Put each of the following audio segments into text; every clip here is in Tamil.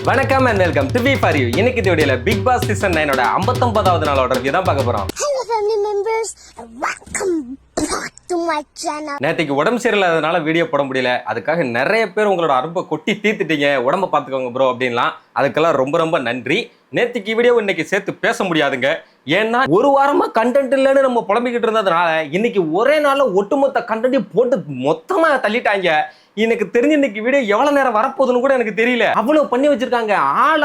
வணக்கம் and welcome to V for you. இன்னைக்கு இந்த வீடியோல பிக் பாஸ் சீசன் 9 59வது நாளோட ரிவ்யூ தான் பார்க்க போறோம். Hello family members, welcome back to my channel. நேத்திக்கு உடம்பு சரியில்லாதனால வீடியோ போட முடியல. அதுக்காக நிறைய பேர் உங்களோட அரும்பை கொட்டி தீர்த்துட்டீங்க. உடம்ப பாத்துக்கோங்க ப்ரோ அப்படின்லாம். அதுக்கெல்லாம் ரொம்ப ரொம்ப நன்றி. நேத்திக்கு வீடியோ இன்னைக்கு சேர்த்து பேச முடியாதுங்க. ஏன்னா ஒரு வாரமா கண்டென்ட் இல்லைன்னு நம்ம புலம்பிக்கிட்டு இருந்ததுனால இன்னைக்கு ஒரே நாள்ல ஒட்டுமொத்த கண்டென்ட்டையும் போட்டு மொத்தமா தள்ளிட்டாங்க. எனக்கு தெரிஞ்ச இன்னைக்கு வீடியோ எவ்வளவு நேரம் வரப்போகுதுன்னு கூட எனக்கு தெரியல. அவ்வளவு பண்ணி வச்சிருக்காங்க.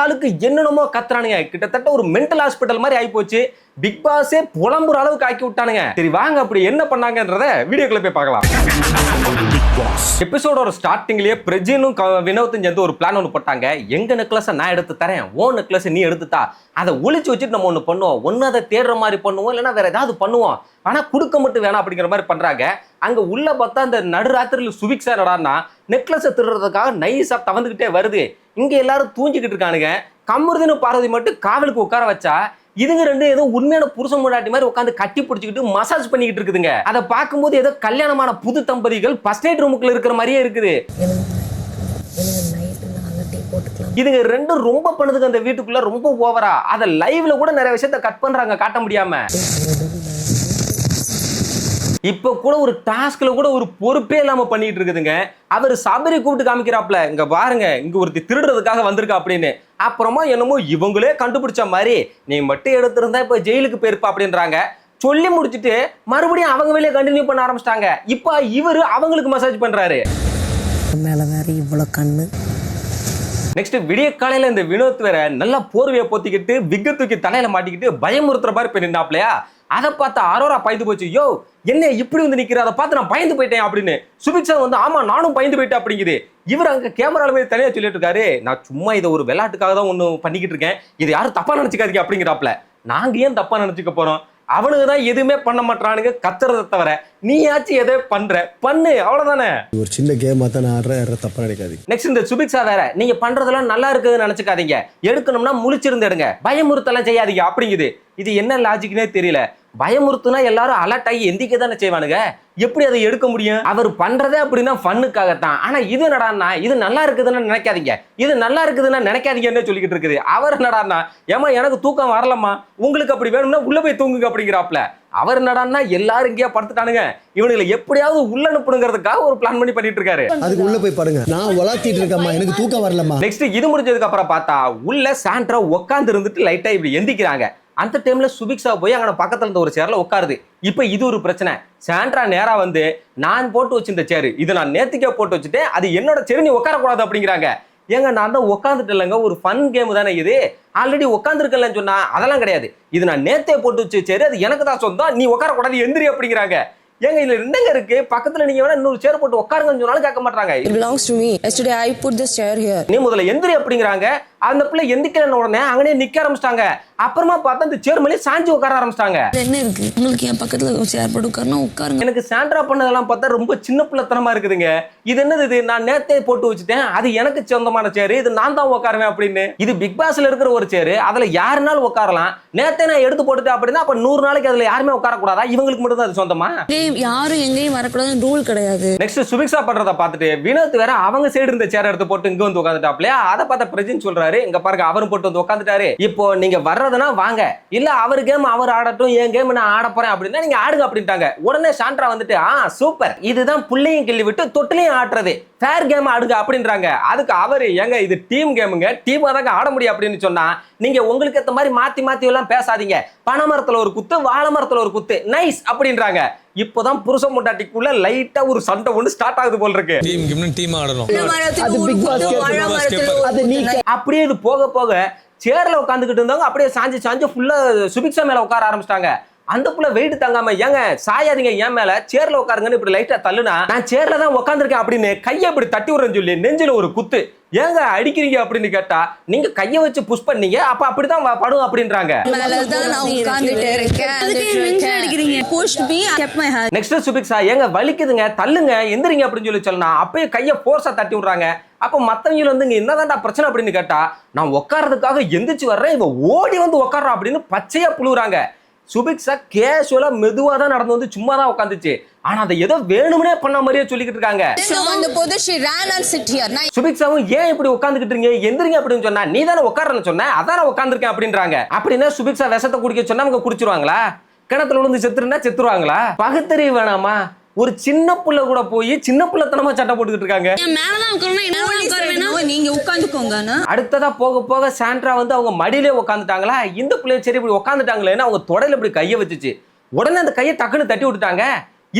ஆளுக்கு என்னென்னமோ கத்துறானுங்க. கிட்டத்தட்ட ஒரு மென்டல் ஹாஸ்பிட்டல் மாதிரி ஆகி போச்சு. பிக் பாஸே புலம்புற அளவுக்கு ஆக்கி விட்டானுங்க. சரி வாங்க அப்படி என்ன பண்ணாங்கன்றத வீடியோக்குள்ள போய் பார்க்கலாம். எபிசோடோட ஸ்டார்டிங்லயே பிரஜினும் வினோத்தும் சேர்ந்து ஒரு பிளான் ஒன்று போட்டாங்க. எங்க நெக்லஸை நான் எடுத்து தரேன், ஓ நெக்லஸ் நீ எடுத்துட்டா, அதை ஒளிச்சு வச்சுட்டு நம்ம ஒன்று பண்ணுவோம். ஒன்னு அதை தேடுற மாதிரி பண்ணுவோம், இல்லைன்னா வேற ஏதாவது பண்ணுவோம், ஆனா குடுக்க மட்டும் வேணாம் அப்படிங்கிற மாதிரி பண்றாங்க. அங்க உள்ள பார்த்தா அந்த நடுராத்திரியில் சுபிக்ஸா என்னடான்னா நெக்லஸை திருடுறதுக்காக நைஸா தவந்துகிட்டே வருது. இங்க எல்லாரும் தூங்கிக்கிட்டு இருக்கானுங்க. கமருதின்னு பார்வதி மட்டும் காவலுக்கு உட்கார வச்சா இதுங்க ரெண்டு ஏதோ உண்மையான புருஷன் முன்னாடி மாதிரி உட்காந்து கட்டி பிடிச்சிக்கிட்டு மசாஜ் பண்ணிக்கிட்டு இருக்குதுங்க. அதை பார்க்கும்போது ஏதோ கல்யாணமான புது தம்பதிகள் ஃபர்ஸ்ட் நைட் ரூமுக்குள்ள இருக்கிற மாதிரியே இருக்குது. இதுங்க ரெண்டும் ரொம்ப பண்ணுதுங்க அந்த வீட்டுக்குள்ள, ரொம்ப ஓவரா. அதை லைவ்ல கூட நிறைய விஷயத்த கட் பண்றாங்க, காட்ட முடியாம. இப்ப கூட ஒரு டாஸ்க்ல கூட ஒரு பொறுப்பே இல்லாம பண்ணிட்டு இருக்குதுங்க. அவர் சபரி கூப்பிட்டு காமிக்கிறாப்ல, இங்க பாருங்க இங்க ஒருத்தி திருடுறதுக்காக வந்திருக்கா அப்படின்னு. அப்புறமா என்னமோ இவங்களே கண்டுபிடிச்ச மாதிரி நீ மட்டும் எடுத்திருந்தா இப்ப ஜெயிலுக்கு போயிருப்பா அப்படின்றாங்க. சொல்லி முடிச்சுட்டு மறுபடியும் அவங்க வேலையை கண்டினியூ பண்ண ஆரம்பிச்சிட்டாங்க. இப்ப இவரு அவங்களுக்கு மசாஜ் பண்றாரு. மேல வேற இவ்வளவு கண்ணு. நெக்ஸ்ட் விடிய காலையில இந்த வினோத் வேற நல்லா போர்வையை போத்திக்கிட்டு விக்க தூக்கி தலையில மாட்டிக்கிட்டு பயமுறுத்துற மாதிரி போய் நின்னாப்லையா. அதை பார்த்து அரோரா பயந்து போச்சு. யோ என்ன இப்படி வந்து நிக்கிற, அதை பார்த்து நான் பயந்து போயிட்டேன் அப்படின்னு. சுபிக்ஷா வந்து ஆமா நானும் பயந்து போயிட்டேன் அப்படிங்குது. இவர் அங்க கேமரால போய் தனியா சொல்லிட்டு இருக்காரு, நான் சும்மா இதை ஒரு விளையாட்டுக்காக தான் ஒண்ணு பண்ணிக்கிட்டு இருக்கேன், இது யாரும் தப்பா நினைச்சுக்காதீங்க அப்படிங்கிறாப்ல. நாங்க ஏன் தப்பா நினைச்சுக்க போறோம்? அவனுக்கு தான் எதுவுமே பண்ண மாட்டானுங்க, கத்துறதை தவிர. நீயாச்சும் எதை பண்ற பண்ணு, அவ்வளவுதானே. ஒரு சின்ன கேம் தான் ஆடுற, தப்பா நினைக்காதீங்க. நெக்ஸ்ட் இந்த சுபிக்ஷா வேற, நீங்க பண்றதெல்லாம் நல்லா இருக்குதுன்னு நினைச்சுக்காதீங்க, எடுக்கணும்னா முழிச்சிருந்து எடுங்க, பயமுறுத்தலாம் செய்யாதீங்க அப்படிங்குது. இது என்ன லாஜிக்னே தெரியல. பயமுறுத்துனா எல்லாரும் அலர்ட் ஆகி எந்திக்க தானே செய்வானுங்க, எப்படி அதை எடுக்க முடியும்? அவர் பண்றதே அப்படின்னா ஃபன்னுக்காகத்தான். ஆனா இது என்னடான்னா இது நல்லா இருக்குதுன்னு நினைக்காதீங்க, இது நல்லா இருக்குதுன்னா நினைக்காதீங்கன்னு சொல்லிக்கிட்டு இருக்குது. அவர் என்னடான்னா ஏமா எனக்கு தூக்கம் வரலம்மா, உங்களுக்கு அப்படி வேணும்னா உள்ள போய் தூங்குங்க அப்படிங்கிறாப்ல. அவர் என்னடான்னா எல்லாரும் இங்கேயா படுத்துட்டானுங்க, இவனுங்களை எப்படியாவது உள்ள அனுப்புங்கிறதுக்காக ஒரு பிளான் பண்ணி பண்ணிட்டு இருக்காரு. அதுக்கு உள்ள போய் பாருங்க, நான் வளர்த்திட்டு இருக்கேம்மா, எனக்கு தூக்கம் வரலம்மா. நெக்ஸ்ட் இது முடிஞ்சதுக்கு அப்புறம் பார்த்தா உள்ள சாண்ட்ரா உட்கார்ந்து இருந்துட்டு லைட்டா இப்படி எந்திக்கிறாங்க. அந்த டைம்ல சுபிக்ஷா போய் அங்க பக்கத்துல இருந்த ஒரு சேர்ல உட்காருது. இப்ப இது ஒரு பிரச்சனை. சாண்ட்ரா நேரா வந்து நான் போட்டு வச்சிருந்த சேரு இது நான் நேத்துக்கே போட்டு வச்சுட்டேன், அது என்னோட சேரு, நீ உட்காரக்கூடாது அப்படிங்கிறாங்க. ஏங்க நான் தான் உட்காந்துட்டு இல்லைங்க, ஒரு ஃபன் கேம் தானே இது, ஆல்ரெடி உட்காந்துருக்கலன்னு சொன்னா அதெல்லாம் கிடையாது, இது நான் நேத்தே போட்டு வச்சு சேரு, அது எனக்கு தான் சொந்தம், நீ உட்காரக்கூடாது எந்திரி அப்படிங்கிறாங்க. ஏங்க இதுல என்னங்க இருக்கு? பக்கத்துல நீங்க வேணா இன்னொரு சேர் போட்டு உட்காருங்கன்னு சொன்னாலும் கேட்க மாட்டாங்க. It belongs to me. Yesterday I put this chair here. நீ முதல்ல எந்திரி அப்படிங்கிறாங்க. அந்த பிள்ளை எந்திக்கலன்னு உடனே அங்கனே நிக்க ஆரம்பிச்சிட்டாங்க. அப்புறமா பார்த்தா இந்த சேர் மேலே சாஞ்சி உட்கார ஆரம்பிச்சிட்டாங்க. என்ன இருக்கு உங்களுக்கு? என் பக்கத்துல சேர் போட்டு உட்காரணும், உட்காருங்க. எனக்கு சாண்ட்ரா பண்ணதெல்லாம் பார்த்தா ரொம்ப சின்ன பிள்ளைத்தனமா இருக்குதுங்க. இது என்னது இது, நான் நேத்தே போட்டு வச்சுட்டேன், அது எனக்கு சொந்தமான சேரு, இது நான் தான் உட்காருவேன் அப்படின்னு. இது பிக் பாஸ்ல இருக்கிற ஒரு சேரு, அதுல யாருனாலும் உட்காரலாம். நேத்தே நான் எடுத்து போட்டுட்டேன் அப்படின்னா அப்ப 100 நாளைக்கு அதுல யாருமே உட்காரக்கூடாதா? இவங்களுக்கு மட்டும் தான் அது சொந்தமா? யாரும் எங்கேயும் வரக்கூடாதுன்னு ரூல் கிடையாது. நெக்ஸ்ட் சுபிக்ஷா பண்றத பார்த்துட்டு வினோத் வேற அவங்க சைடு இருந்த சேர் எடுத்து போட்டு இங்க வந்து உட்காந்துட்டாப்லையா. அதை பார்த்தா பிரஜின் சொல்றாரு, இங்க பாருங்க அவரும் போட்டு வந்து உட்காந்துட்டாரு, இப்போ நீங்க வர்றதுன்னா வாங்க, இல்ல அவர் கேம் அவர் ஆடட்டும், என் கேம் நான் ஆட போறேன் அப்படின்னா நீங்க ஆடுங்க அப்படின்ட்டாங்க. உடனே சாண்ட்ரா வந்துட்டு சூப்பர், இதுதான் புள்ளையும் கிள்ளி விட்டு தொட்டிலையும் ஆடுறது, ஃபேர் கேம் ஆடுங்க அப்படின்றாங்க. அதுக்கு அவரு, ஏங்க இது டீம் கேமுங்க, டீம் தாங்க ஆட முடியும் அப்படின்னு சொன்னா நீங்க உங்களுக்கு ஏத்த மாதிரி மாத்தி மாத்தி எல்லாம் பேசாதீங்க, பனைமரத்துல ஒரு குத்து வாழை மரத்துல ஒரு குத்து, நைஸ் அப்படின்றாங்க. இப்போதான் புருஷ முண்டாட்டிக்குள்ள லைட்டா ஒரு சண்டை ஒன்று ஸ்டார்ட் ஆகுது போல இருக்கு. அப்படியே இது போக போக சேர்ல உட்காந்துக்கிட்டு இருந்தவங்க அப்படியே சாஞ்சு சாஞ்சு ஃபுல்லா சுபிக்ஷா மேல உட்கார ஆரம்பிச்சிட்டாங்க. அந்த புள்ள வெயிட் தாங்காம, ஏங்க சாயாதீங்க என் மேல, சேர்ல உட்காருங்கன்னு இப்படி லைட்டா தள்ளுனா நான் சேர்ல தான் உட்காந்துருக்கேன் அப்படின்னு கையை இப்படி தட்டி விடுறேன்னு சொல்லி நெஞ்சில ஒரு குத்து. ஏங்க அடிக்கிறீங்க அப்படின்னு கேட்டா நீங்க கையை வச்சு புஷ் பண்ணீங்க, அப்ப அப்படிதான் படும் அப்படின்றாங்க. நெக்ஸ்ட் சுபிக்ஷா, ஏங்க வலிக்குதுங்க தள்ளுங்க எந்திரிங்க அப்படின்னு சொல்லி சொல்லலாம். அப்பயே கையை போர்ஸா தட்டி விடுறாங்க. அப்ப மத்தவங்க வந்து இங்க என்னதான்டா பிரச்சனை அப்படின்னு கேட்டா நான் உட்கார்றதுக்காக எந்திரிச்சு வர்றேன், இவ ஓடி வந்து உட்கார்றா அப்படின்னு பச்சையா புழுறாங்க. சுபிக்ஷா கேஷுவலா மெதுவா தான் நடந்து வந்து சும்மா தான் உட்காந்துச்சு. ஆனா அதை ஏதோ வேணும்னே பண்ண மாதிரியே சொல்லிக்கிட்டு இருக்காங்க. சுபிக்ஷாவும் ஏன் இப்படி உட்காந்துக்கிட்டு இருக்கீங்க, எந்திரிங்க அப்படின்னு சொன்னா, நீ தானே உட்காரன்னு சொன்ன, அதான் உட்காந்துருக்கேன் அப்படின்றாங்க. அப்படின்னா சுபிக்ஷா விஷத்தை குடிக்க சொன்னா அவங்க குடிச்சிருவாங்களா? கிணத்துல விழுந்து செத்துருந்தா செத்துருவாங்களா? பகுத்தறிவு வேணாமா? ஒரு சின்ன புள்ள கூட போய் சின்ன புள்ளத்தனமா சட்டை போட்டுக்கிட்டு இருக்காங்க. நீங்க உட்காந்துக்கோங்க. அடுத்ததா போக போக சாண்ட்ரா வந்து அவங்க மடியிலே உட்காந்துட்டாங்களா, இந்த பிள்ளைய சரி இப்படி உட்காந்துட்டாங்களேன்னு அவங்க தொடையில இப்படி கையை வச்சுச்சு. உடனே அந்த கையை டக்குன்னு தட்டி விட்டுட்டாங்க.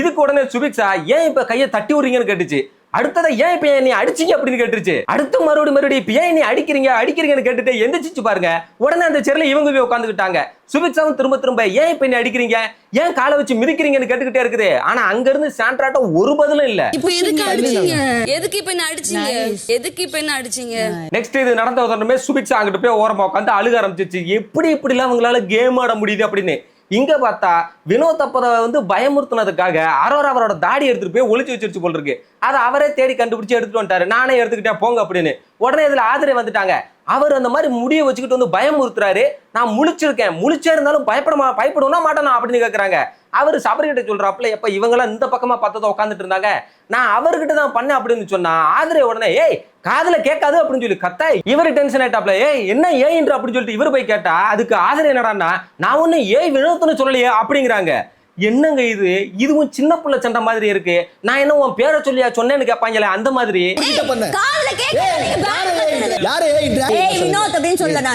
இதுக்கு உடனே சுபிக்ஷா ஏன் இப்ப கையை தட்டி விடுறீங்கன்னு கேட்டுச்சு. அடுத்ததா ஏன் இப்ப நீ அடிச்சீங்க அப்படின்னு கேட்டுருச்சு. அடுத்து மறுபடியும் இப்ப ஏன் நீ அடிக்கிறீங்கன்னு கேட்டுட்டு எந்திரிச்சு பாருங்க. உடனே அந்த சேர்ல இவங்க போய் உட்காந்துக்கிட்டாங்க. சுபிக்ஷாவும் திரும்ப ஏன் இப்ப நீ அடிக்கிறீங்க, ஏன் காலை வச்சு மிதிக்கிறீங்கன்னு கேட்டுக்கிட்டே இருக்குது. ஆனா அங்க இருந்து சாண்ட்ராட்ட ஒரு பதிலும் இல்ல. இப்போ எதுக்கு அடிச்சீங்க, எதுக்கு இப்ப என்ன அடிச்சீங்க, எதுக்கு இப்ப என்ன அடிச்சீங்க? நெக்ஸ்ட் இது நடந்த உடனே சுபிக்ஷா அங்கிட்டு போய் ஓரமா உட்காந்து அழுக ஆரம்பிச்சிச்சு. எப்படி எல்லாம் அவங்களால கேம் ஆட முடியுது அப்படின்னு. இங்க பார்த்தா வினோத் அப்பத வந்து பயமுறுத்தினதுக்காக அவரோட தாடி எடுத்துட்டு போய் ஒளிச்சு வச்சிருச்சு போல் இருக்கு. அதை அவரே தேடி கண்டுபிடிச்சு எடுத்துட்டு வந்துட்டாரு. நானே எடுத்துக்கிட்டேன் போங்க அப்படின்னு. உடனே இதுல ஆதரவு வந்துட்டாங்க. அவர் அந்த மாதிரி முடியை வச்சுக்கிட்டு வந்து பயமுறுத்துறாரு. நான் முழிச்சிருக்கேன், முழிச்சே இருந்தாலும் பயப்படுவா மாட்டேனா அப்படின்னு கேட்கறாங்க. அவர் சபரிகிட்ட சொல்றாப்புல, எப்ப இவங்கெல்லாம் இந்த பக்கமா பத்ததை உட்காந்துட்டு இருந்தாங்க, நான் அவர்கிட்ட தான் பண்ணேன் அப்படின்னு சொன்னா ஆதரவு உடனே ஏய் காதுல கேட்காது அப்படின்னு சொல்லி கத்தாய். இவரு டென்ஷன் ஆயிட்டாப்ல, ஏய் என்ன ஏன்ற அப்படின்னு சொல்லிட்டு இவர் போய் கேட்டா அதுக்கு ஆதரவு என்னடான்னா, நான் ஒண்ணு ஏய் வினோத்னு சொல்லலையே அப்படிங்கிறாங்க. என்னங்க இதுவும் சின்ன புள்ள சண்டை மாதிரி இருக்கு. நான் என்ன உன் பேரை சொல்லியா சொன்னேன்னு கேட்பாங்களே அந்த மாதிரி.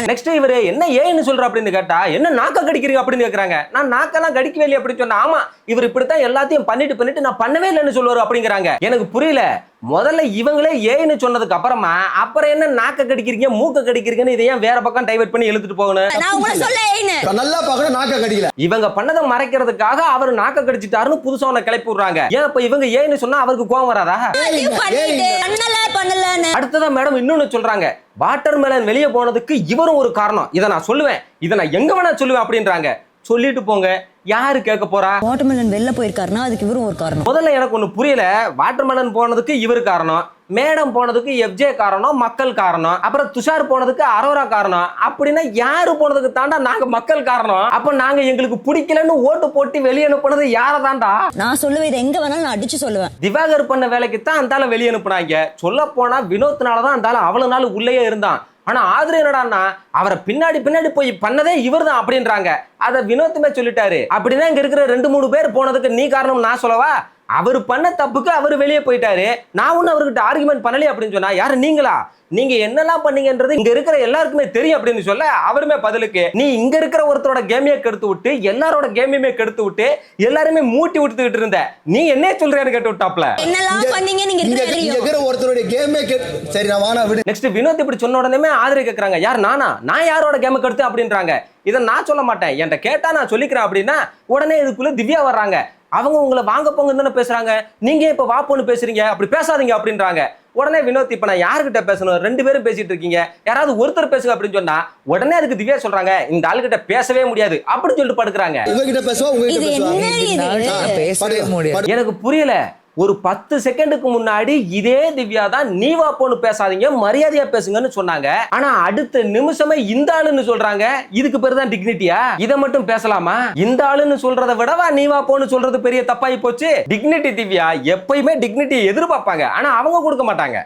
நெக்ஸ்ட் இவரு என்ன ஏன்னு சொல்ற அப்படின்னு கேட்டா, என்ன நாக்க கடிக்கிறீங்க அப்படின்னு கேக்குறாங்க. நான் நாக்கெல்லாம் கடிக்கவே இல்லை அப்படின்னு சொன்னா, ஆமா இவர் இப்படித்தான் எல்லாத்தையும் பண்ணிட்டு நான் பண்ணவே இல்லைன்னு சொல்லுவாரு அப்படிங்கிறாங்க. எனக்கு புரியல. முதல்ல இவங்களே ஏன்னு சொன்னதுக்கு அப்புறமா அப்புறம் என்ன நாக்க கடிக்கிறீங்க மூக்க கடிக்கிறீங்கன்னு இதை ஏன் வேற பக்கம் டைவர்ட் பண்ணி இழுத்துட்டு போகணும்? இவங்க பண்ணதை மறைக்கிறதுக்காக அவர் நாக்க கடிச்சிட்டாருன்னு புதுசா ஒண்ணு கிளப்பி விடுறாங்க. ஏன் இப்ப இவங்க ஏன்னு சொன்னா அவருக்கு கோவம் வராதா? அடுத்ததான் மேடம் இன்னொன்னு சொல்றாங்க, வாட்டர் மெலன் வெளியே போனதுக்கு இவரும் ஒரு காரணம். இதை நான் சொல்லுவேன், இதை நான் எங்க வேணா சொல்லுவேன் அப்படின்றாங்க. சொல்லிட்டு போங்க, யாரு கேட்க போறா? வாட்டர்மெலன் வெளில போயிருக்காருன்னா அதுக்கு இவரும் ஒரு காரணம். முதல்ல எனக்கு ஒண்ணு புரியல. வாட்டர்மெலன் போனதுக்கு இவர் காரணம், மேடம் போனதுக்கு எஃப்ஜே காரணம், மக்கள் காரணம், அப்புறம் துஷார் போனதுக்கு அரோரா காரணம். அப்படின்னா யாரு போனதுக்கு தாண்டா நாங்க மக்கள் காரணம்? அப்ப நாங்க எங்களுக்கு பிடிக்கலன்னு ஓட்டு போட்டு வெளியே அனுப்புனது யார தாண்டா? நான் சொல்லுவேன், இதை எங்க வேணாலும் நான் அடிச்சு சொல்லுவேன். திவாகர் பண்ண வேலைக்கு தான் அந்தால வெளியே அனுப்புனாங்க. சொல்ல போனா வினோத்னாலதான் அந்தால அவ்வளவு நாள் உள்ளேயே இருந்தான். ஆனா ஆதரவு என்னடான்னா அவரை பின்னாடி போய் பண்ணதே இவர் தான் அப்படின்றாங்க. அத வினோத்துமே சொல்லிட்டாரு. அப்படின்னா இங்க இருக்கிற 2-3 பேர் போனதுக்கு நீ காரணம் நான் சொல்லவா? அவர் பண்ண தப்புக்கு அவர் வெளியே போயிட்டாரு. நான் ஒன்னும் அவர்கிட்ட ஆர்குமெண்ட் பண்ணலையே அப்படின்னு சொன்னா, யாரு நீங்களா? நீங்க என்னெல்லாம் பண்ணீங்கன்றது இங்க இருக்கிற எல்லாருக்குமே தெரியும் அப்படின்னு சொல்ல, அவருமே பதிலுக்கு நீ இங்க இருக்கிற ஒருத்தரோட கேமையே கெடுத்து விட்டு எல்லாரோட கேமையுமே கெடுத்து விட்டு எல்லாருமே மூட்டி விட்டுக்கிட்டு இருந்த, நீ என்ன சொல்றேன்னு கேட்டு விட்டாப்ல. நெக்ஸ்ட் வினோத் இப்படி சொன்ன உடனே ஆதரவு கேட்கறாங்க, யார் நானா? நான் யாரோட கேமை கெடுத்து அப்படின்றாங்க. இதை நான் சொல்ல மாட்டேன், என்கிட்ட கேட்டா நான் சொல்லிக்கிறேன் அப்படின்னா உடனே இதுக்குள்ள திவ்யா வர்றாங்க. அவங்க உங்களை வாங்க போங்கன்னு தானே பேசுறாங்க, நீங்க இப்ப வாப்போன்னு பேசுறீங்க, அப்படி பேசாதீங்க அப்படின்றாங்க. உடனே வினோத் இப்ப நான் யாருக்கிட்ட பேசணும், 2 பேரும் பேசிட்டு இருக்கீங்க, யாராவது ஒருத்தர் பேசுங்க அப்படின்னு சொன்னா உடனே அதுக்கு திவ்யா சொல்றாங்க, இந்த ஆளுகிட்ட பேசவே முடியாது அப்படின்னு சொல்லிட்டு படுக்கிறாங்க. எனக்கு புரியல. ஒரு 10 செகண்டுக்கு முன்னாடி இதே திவ்யா தான் நீ வாப்போன்னு பேசாதீங்க மரியாதையா பேசுங்கன்னு சொன்னாங்க. ஆனா அடுத்த நிமிஷமே இந்த ஆளுன்னு சொல்றாங்க. இதுக்கு பேரு தான் டிக்னிட்டியா? இதை மட்டும் பேசலாமா? இந்த ஆளுன்னு சொல்றதை விடவா நீ வாப்போன்னு சொல்றது பெரிய தப்பாயி போச்சு. டிக்னிட்டி திவ்யா எப்பயுமே டிக்னிட்டி எதிர்பார்ப்பாங்க, ஆனா அவங்க கொடுக்க மாட்டாங்க.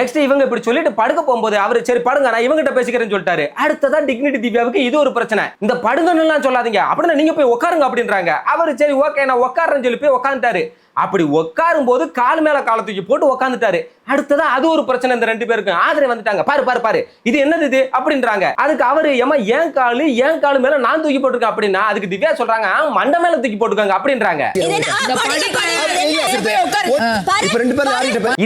நெக்ஸ்ட் இவங்க இப்படி சொல்லிட்டு படுக்க போகும்போது அவரு சரி படுங்க நான் இவங்கிட்ட பேசிக்கிறேன்னு சொல்லிட்டாரு. அடுத்ததா டிக்னிட்டி திவ்யாவுக்கு இது ஒரு பிரச்சனை. இந்த படுங்கன்னு எல்லாம் சொல்லாதீங்க, அப்படின்னா நீங்க போய் உட்காருங்க அப்படின்றாங்க. சரி ஓகே நான் உட்கார்றேன்னு சொல்லி போய் உட்காந்துட்டாரு. அப்படி உட்காரும் போது கால் மேல காலை தூக்கி போட்டு உட்காந்துட்டாரு. அடுத்ததா அது ஒரு பிரச்சனை இந்த 2 பேருக்கும். ஆதரவு வந்துட்டாங்க, பாரு இது என்னது இது அப்படின்றாங்க. அதுக்கு அவரு ஏமா ஏன் காலு மேல நான் தூக்கி போட்டுருக்கேன் அப்படின்னா அதுக்கு திவ்யா சொல்றாங்க மண்டை மேல தூக்கி போட்டுக்காங்க அப்படின்றாங்க.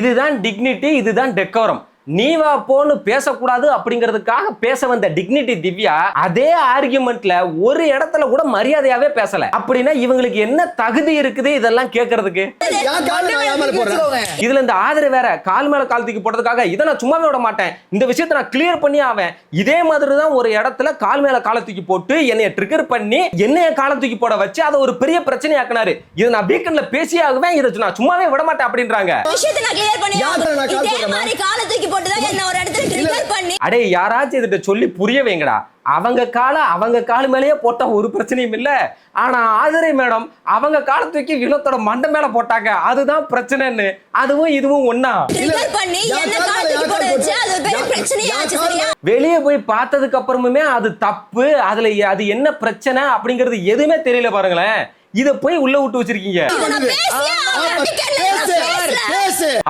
இதுதான் டிக்னிட்டி, இதுதான் டெக்கோரம். நீ வா போன்னு பேசக்கூடாது அப்படிங்கிறதுக்காக பேச வந்த டிக்னிட்டி திவ்யா அதே ஆர்குமெண்ட்ல ஒரு இடத்துல கூட மரியாதையாவே பேசல. அப்படின்னா இவங்களுக்கு என்ன தகுதி இருக்குது இதெல்லாம் கேட்கறதுக்கு? இதுல இந்த ஆதரவு வேற கால் மேல கால் தூக்கி போட்டதுக்காக இதை நான் சும்மாவே விட மாட்டேன், இந்த விஷயத்தை நான் கிளியர் பண்ணி ஆவேன். இதே மாதிரி தான் ஒரு இடத்துல கால் மேல காலை தூக்கி போட்டு என்னைய ட்ரிகர் பண்ணி என்னைய காலை தூக்கி போட வச்சு அதை ஒரு பெரிய பிரச்சனை ஆக்குனாரு. இதை நான் வீக்கெண்ட்ல பேசி ஆகுவேன், இதை நான் சும்மாவே விட மாட்டேன் அப்படின்றாங்க. அடே யாராச்சும் இதுட்ட சொல்லி புரிய வைங்கடா. அவங்க காலு மேலேயே போட்டா ஒரு பிரச்சனையும் இல்ல. ஆனா ஆதிரை மேடம் அவங்க கால தூக்கி வினோத்தோட மண்டை மேல போட்டாங்க, அதுதான் பிரச்சனைன்னு. அதுவும் இதுவும் ஒண்ணா? வெளியே போய் பார்த்ததுக்கு அப்புறமுமே அது தப்பு, அதுல அது என்ன பிரச்சனை அப்படிங்கிறது எதுவுமே தெரியல பாருங்களேன். இத போய் உள்ள விட்டு வச்சிருக்கீங்க.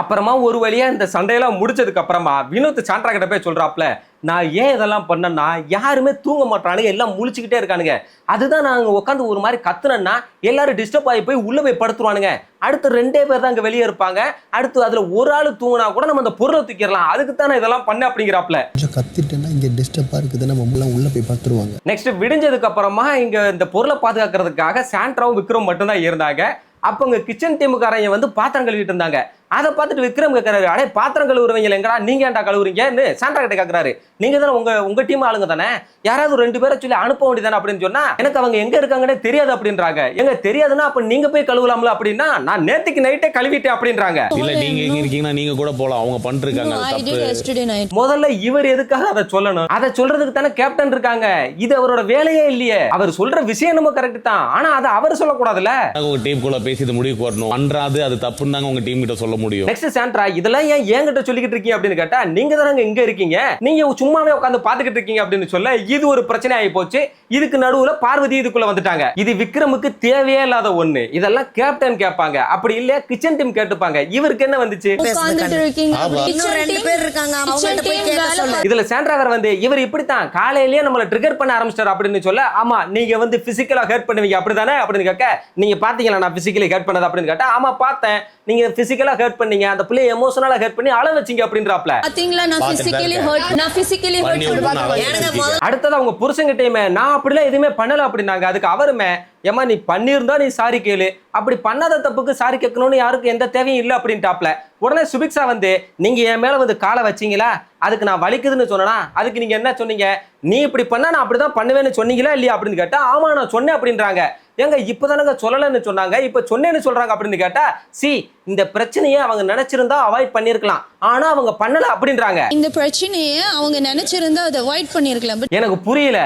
அப்புறமா ஒரு வழியா இந்த சண்டையெல்லாம் முடிச்சதுக்கு அப்புறமா வினோத் சாண்ட்ரா கிட்ட போய் சொல்றாப்ல, நான் ஏன் இதெல்லாம் பண்ணேன்னா யாருமே தூங்க மாட்டானுங்க, எல்லாம் முழிச்சுக்கிட்டே இருக்கானுங்க. அதுதான் நாங்க உட்காந்து ஒரு மாதிரி கத்துனேன்னா எல்லாரும் டிஸ்டர்ப் ஆகி போய் உள்ள போய் படுத்துருவானுங்க. அடுத்து 2 பேர் தான் அங்க வெளியே இருப்பாங்க. அடுத்து அதுல ஒரு ஆளு தூங்கினா கூட நம்ம அந்த பொருளை தூக்கிடலாம், அதுக்கு தான் நான் இதெல்லாம் பண்ண அப்படிங்கிறாப்ல. கத்திட்டேன்னா இங்க டிஸ்டர்பா இருக்குது, நம்ம எல்லாம் உள்ள போய் படுத்துருவாங்க. நெக்ஸ்ட் விடிஞ்சதுக்கு அப்புறமா இங்க இந்த பொருளை பாதுகாக்கிறதுக்காக சாண்ட்ராவும் விக்ரம் மட்டும் தான் இருந்தாங்க. அப்ப இங்க கிச்சன் டீமுக்காரங்க வந்து பாத்திரம் கழுவிட்டு இருந்தாங்க. அதை பார்த்துட்டு விக்ரம் கேட்கறாரு, அடே பாத்திரம் கழுவுறவங்க எங்கடா, நீங்க ஏன்டா கழுவுறீங்கன்னு சாண்ட்ரா கிட்ட கேட்கறாரு. நீங்க தானே உங்க டீம் ஆளுங்க தானே, யாராவது 2 பேரை சொல்லி அனுப்ப வேண்டியதானே அப்படின்னு சொன்னா, எனக்கு அவங்க எங்க இருக்காங்கன்னே தெரியாது அப்படின்றாங்க. எங்க தெரியாதுன்னா அப்ப நீங்க போய் கழுவலாம்ல அப்படின்னா, நான் நேத்துக்கு நைட்டே கழுவிட்டேன் அப்படின்றாங்க. இல்ல நீங்க எங்க இருக்கீங்கன்னா நீங்க கூட போலாம், அவங்க பண்ணிருக்காங்க. முதல்ல இவர் எதுக்காக அதை சொல்லணும்? அதை சொல்றதுக்கு தானே கேப்டன் இருக்காங்க. இது அவரோட வேலையே இல்லையே. அவர் சொல்ற விஷயம் நம்ம கரெக்ட் தான், ஆனா அதை அவர் சொல்லக்கூடாதுல்ல. உங்க டீம் குள்ள பேசி இது முடிவு வரணும், அன்றாது அது தப்புன்னு தாங்க உங்க டீம் கிட்ட சொல்ல முடியும். நெக்ஸ்ட் சாண்ட்ரா, இதெல்லாம் ஏன் என்கிட்ட சொல்லிக்கிட்டு இருக்கீங்க அப்படின்னு கேட்டா, நீங்க தானங்க இங்க இருக்கீங்க, நீங்க சும்மாவே உட்கார்ந்து பாத்துக்கிட்டு இருக்கீங்க அப்படின்னு சொல்ல இது ஒரு பிரச்சனை ஆகி போச்சு. இதுக்கு நடுவுல பார்வதி இதுக்குள்ள வந்துட்டாங்க. இது விக்ரமுக்கு தேவையே இல்லாத ஒண்ணு. இதெல்லாம் கேப்டன் கேட்பாங்க, அப்படி இல்ல கிச்சன் டீம் கேட்டுப்பாங்க. இவருக்கு என்ன வந்துச்சு? இதுல சாண்ட்ரா வேற வந்து இவர் இப்படித்தான் காலையிலேயே நம்மள ட்ரிகர் பண்ண ஆரம்பிச்சார் அப்படின்னு சொல்ல, ஆமா நீங்க வந்து பிசிக்கலா ஹர்ட் பண்ணுவீங்க அப்படிதானே அப்படின்னு கேட்க, நீங்க பாத்தீங்களா நான் பிசிக்கலி ஹர்ட் பண்ணது அப்படின்னு கேட்டா, ஆமா பார்த்தேன், நீங்க பிசிக்கலா ஹர்ட் பண்ணீங்க, அந்த பிள்ளை எமோஷனலா ஹர்ட் பண்ணி அழ வச்சீங்க அப்படின்றாப்ல. பாத்தீங்களா நான் பிசிக்கலி ஹர்ட். அடுத்தது அவங்க புருஷங்கிட்டயுமே நான் அப்படிலாம் எதுவுமே பண்ணல அப்படின்னாங்க. அதுக்கு அவருமே, ஏமா நீ பண்ணியிருந்தா நீ சாரி கேளு, அப்படி பண்ணாத தப்புக்கு சாரி கேட்கணும்னு யாருக்கும் எந்த தேவையும் இல்லை அப்படின்ட்டாப்ல. உடனே சுபிக்ஷா வந்து, நீங்க என் மேல வந்து காலை வச்சீங்களா, அதுக்கு நான் வலிக்குதுன்னு சொன்னா, அதுக்கு நீங்க என்ன சொன்னீங்க, நீ இப்படி பண்ணா நான் அப்படிதான் பண்ணுவேன்னு சொன்னீங்களா இல்லையா அப்படின்னு கேட்டா, ஆமா நான் சொன்னேன் அப்படின்றாங்க. ஏங்க இப்பதானங்க சொல்லலன்னு சொன்னாங்க, இப்ப சொன்னேன்னு சொல்றாங்க அப்படின்னு கேட்டா, இந்த பிரச்சனையை அவங்க நினைச்சிருந்தா அவாய்ட் பண்ணிருக்கலாம், ஆனா அவங்க பண்ணல அப்படின்றாங்க. இந்த பிரச்சனையை அவங்க நினைச்சிருந்தா அதை அவாய்ட் பண்ணிருக்கலாம். எனக்கு புரியல,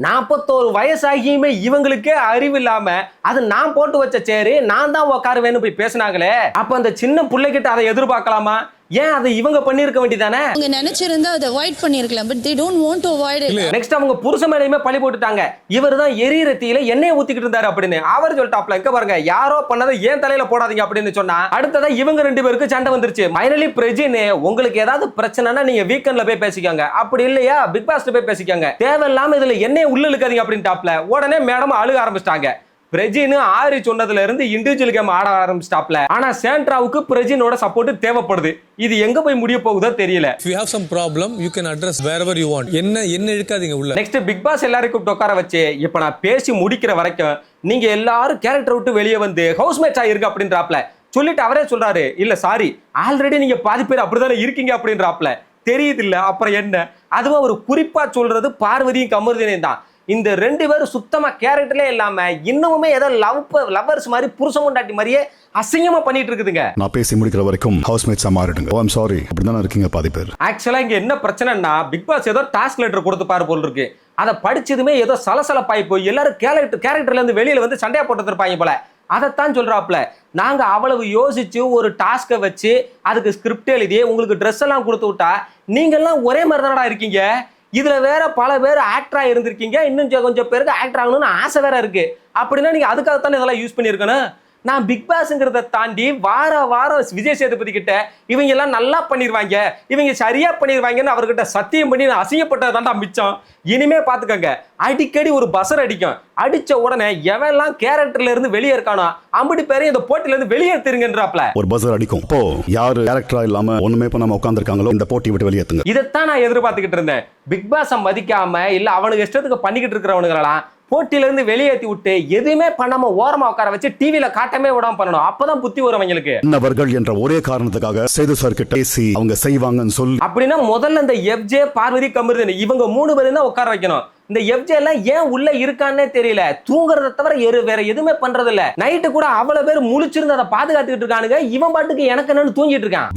41 வயசாகியுமே இவங்களுக்கே அறிவு இல்லாம அது நான் போட்டு வச்ச சேரு நான் தான் உட்காருவேன்னு போய் பேசினாங்களே, அப்ப அந்த சின்ன பிள்ளைகிட்ட அதை எதிர்பார்க்கலாமா? ஏன் அதை இவங்க பண்ணிருக்க வேண்டியதானே? அவங்க நினைச்சிருந்தா அதை அவாய்ட் பண்ணிருக்கலாம், but they don't want to avoid it. Next அவங்க புருஷன் மேலயுமே பழி போட்டுட்டாங்க. இவர்தான் எரியிற தீயில எண்ணெயை ஊத்திக்கிட்டு இருந்தாரு அப்படின்னு. அவர் சொல்லிட்டாப்ல, இங்க பாருங்க யாரோ பண்ணதை ஏன் தலையில போடாதீங்க அப்படின்னு சொன்னா, அடுத்ததா இவங்க 2 பேருக்கு சண்டை வந்துருச்சு. ஃபைனலி பிரஜின், உங்களுக்கு ஏதாவது பிரச்சனைனா நீங்க வீக்கெண்ட்ல போய் பேசிக்கோங்க, அப்படி இல்லையா பிக் பாஸ்ல போய் பேசிக்கோங்க, தேவையில்லாம இதுல எண்ணெயை உள்ள இழுக்காதீங்க அப்படின்ட்டாப்ல. உடனே மேடம் அழுக ஆரம்பிச்சிட்டாங்க. பிரஜின் ஆரி சொன்னதுல இருந்து இண்டிவிஜுவல் கேம் ஆட ஆரம்பிச்சிட்டாப்ல. ஆனா சாண்ட்ராவுக்கு பிரஜினோட சப்போர்ட் தேவைப்படுது. இது எங்க போய் முடிய போகுதோ தெரியல. If you have some problem you can address wherever you want. என்ன இழுக்காதீங்க உள்ள. நெக்ஸ்ட் பிக் பாஸ் எல்லாரையும் கூப்பிட்டு உட்கார வச்சு, இப்ப நான் பேசி முடிக்கிற வரைக்கும் நீங்க எல்லாரும் கேரக்டர் விட்டு வெளியே வந்து ஹவுஸ்மேட்ஸ் ஆயிருங்க அப்படின்றாப்ல. சொல்லிட்டு அவரே சொல்றாரு, இல்ல சாரி ஆல்ரெடி நீங்க பாதி பேர் அப்படிதானே இருக்கீங்க அப்படின்றாப்ல. தெரியுது இல்ல அப்புறம் என்ன? அதுவும் அவர் குறிப்பா சொல்றது பார்வதியும் கமருதீனையும் தான். இந்த 2 பேரும் சுத்தமா கேரக்டர்லே இல்லாம இன்னுமே ஏதோ லவ்வர்ஸ் மாதிரி புருஷன் கொண்டாட்டி மாதிரியே அசிங்கமா பண்ணிட்டு இருக்குதுங்க. நான் பேசி முடிக்கிற வரைக்கும் ஹவுஸ்மேட்ஸா மாறிடுங்க. ஐ அம் சாரி, அப்படிதான் இருக்கீங்க பாதி பேர். ஆக்சுவலா இங்க என்ன பிரச்சனைன்னா, பிக் பாஸ் ஏதோ டாஸ்க் லெட்டர் கொடுத்துப்பாரு போல் இருக்கு. அதை படிச்சதுமே ஏதோ சலசலப்பாய் போய் எல்லாரும் கேரக்டர்ல இருந்து வெளியில வந்து சண்டையா போட்டு இருப்பாங்க போல. அதைத்தான் சொல்றாப்ல, நாங்க அவ்வளவு யோசிச்சு ஒரு டாஸ்கை வச்சு அதுக்கு ஸ்கிரிப்ட் எழுதி உங்களுக்கு ட்ரெஸ் எல்லாம் கொடுத்து விட்டா நீங்க எல்லாம் ஒரே மாதிரி தானடா இருக்கீங்க. இதுல வேற பல பேர் ஆக்டரா இருந்திருக்கீங்க, இன்னும் கொஞ்சம் பேருக்கு ஆக்டர் ஆகணும்னு ஆசை வேற இருக்கு. அப்படின்னா நீங்க அதுக்காகத்தானே இதெல்லாம் யூஸ் பண்ணிருக்கணும். நான் பிக் பாஸ்ங்கிறத தாண்டி வாரம் விஜய் சேதுபதி கிட்ட இவங்க எல்லாம் நல்லா பண்ணிடுவாங்க, இவங்க சரியா பண்ணிடுவாங்கன்னு அவர்கிட்ட சத்தியம் பண்ணி நான் அசிங்கப்பட்டதாண்டா மிச்சம். இனிமே பாத்துக்கங்க, அடிக்கடி ஒரு பசர் அடிக்கும், அடிச்ச உடனே எவெல்லாம் கேரக்டர்ல இருந்து வெளியே இருக்கானோ அம்படி பேரையும் இந்த போட்டில இருந்து வெளியேற்றுங்கன்றாப்ல. ஒரு பசர் அடிக்கும், இப்போ யாரு கேரக்டரா இல்லாம ஒண்ணுமே பண்ணாம உட்கார்ந்திருக்காங்களோ இந்த போட்டி விட்டு வெளியேற்றுங்க. இதைத்தான் நான் எதிர்பார்த்துக்கிட்டு இருந்தேன். பிக் பாஸ் மதிக்காம இல்ல அவனுக்கு இஷ்டத்துக்கு பண்ணிக்கிட்டு இருக்கிறவனுங்களெல்லாம் போட்டில இருந்து வெளியேற்றி விட்டு எதுவுமே பண்ணாம ஓரமா உட்கார வச்சு டிவில காட்டமே விடாம பண்ணணும். அப்பதான் புத்தி வரும் அவங்களுக்கு. அவர்கள் என்ற ஒரே காரணத்துக்காக சேது சார் கிட்ட பேசி அவங்க செய்வாங்கன்னு சொல்லி, அப்படின்னா முதல்ல இந்த எஃப்ஜே பார்வதி கமருதீன் இவங்க 3 பேரும் தான் உட்கார வைக்கணும். இந்த எஃப்ஜே எல்லாம் ஏன் உள்ள இருக்கான்னே தெரியல. தூங்குறத தவிர வேற எதுவுமே பண்றது இல்ல. நைட்டு கூட அவ்வளவு பேர் முழிச்சிருந்து அதை பாதுகாத்துக்கிட்டு இருக்கானுங்க. இவன் பாட்டுக்கு எனக்கு என்னன்னு தூங்கிட்டு இருக்கான்.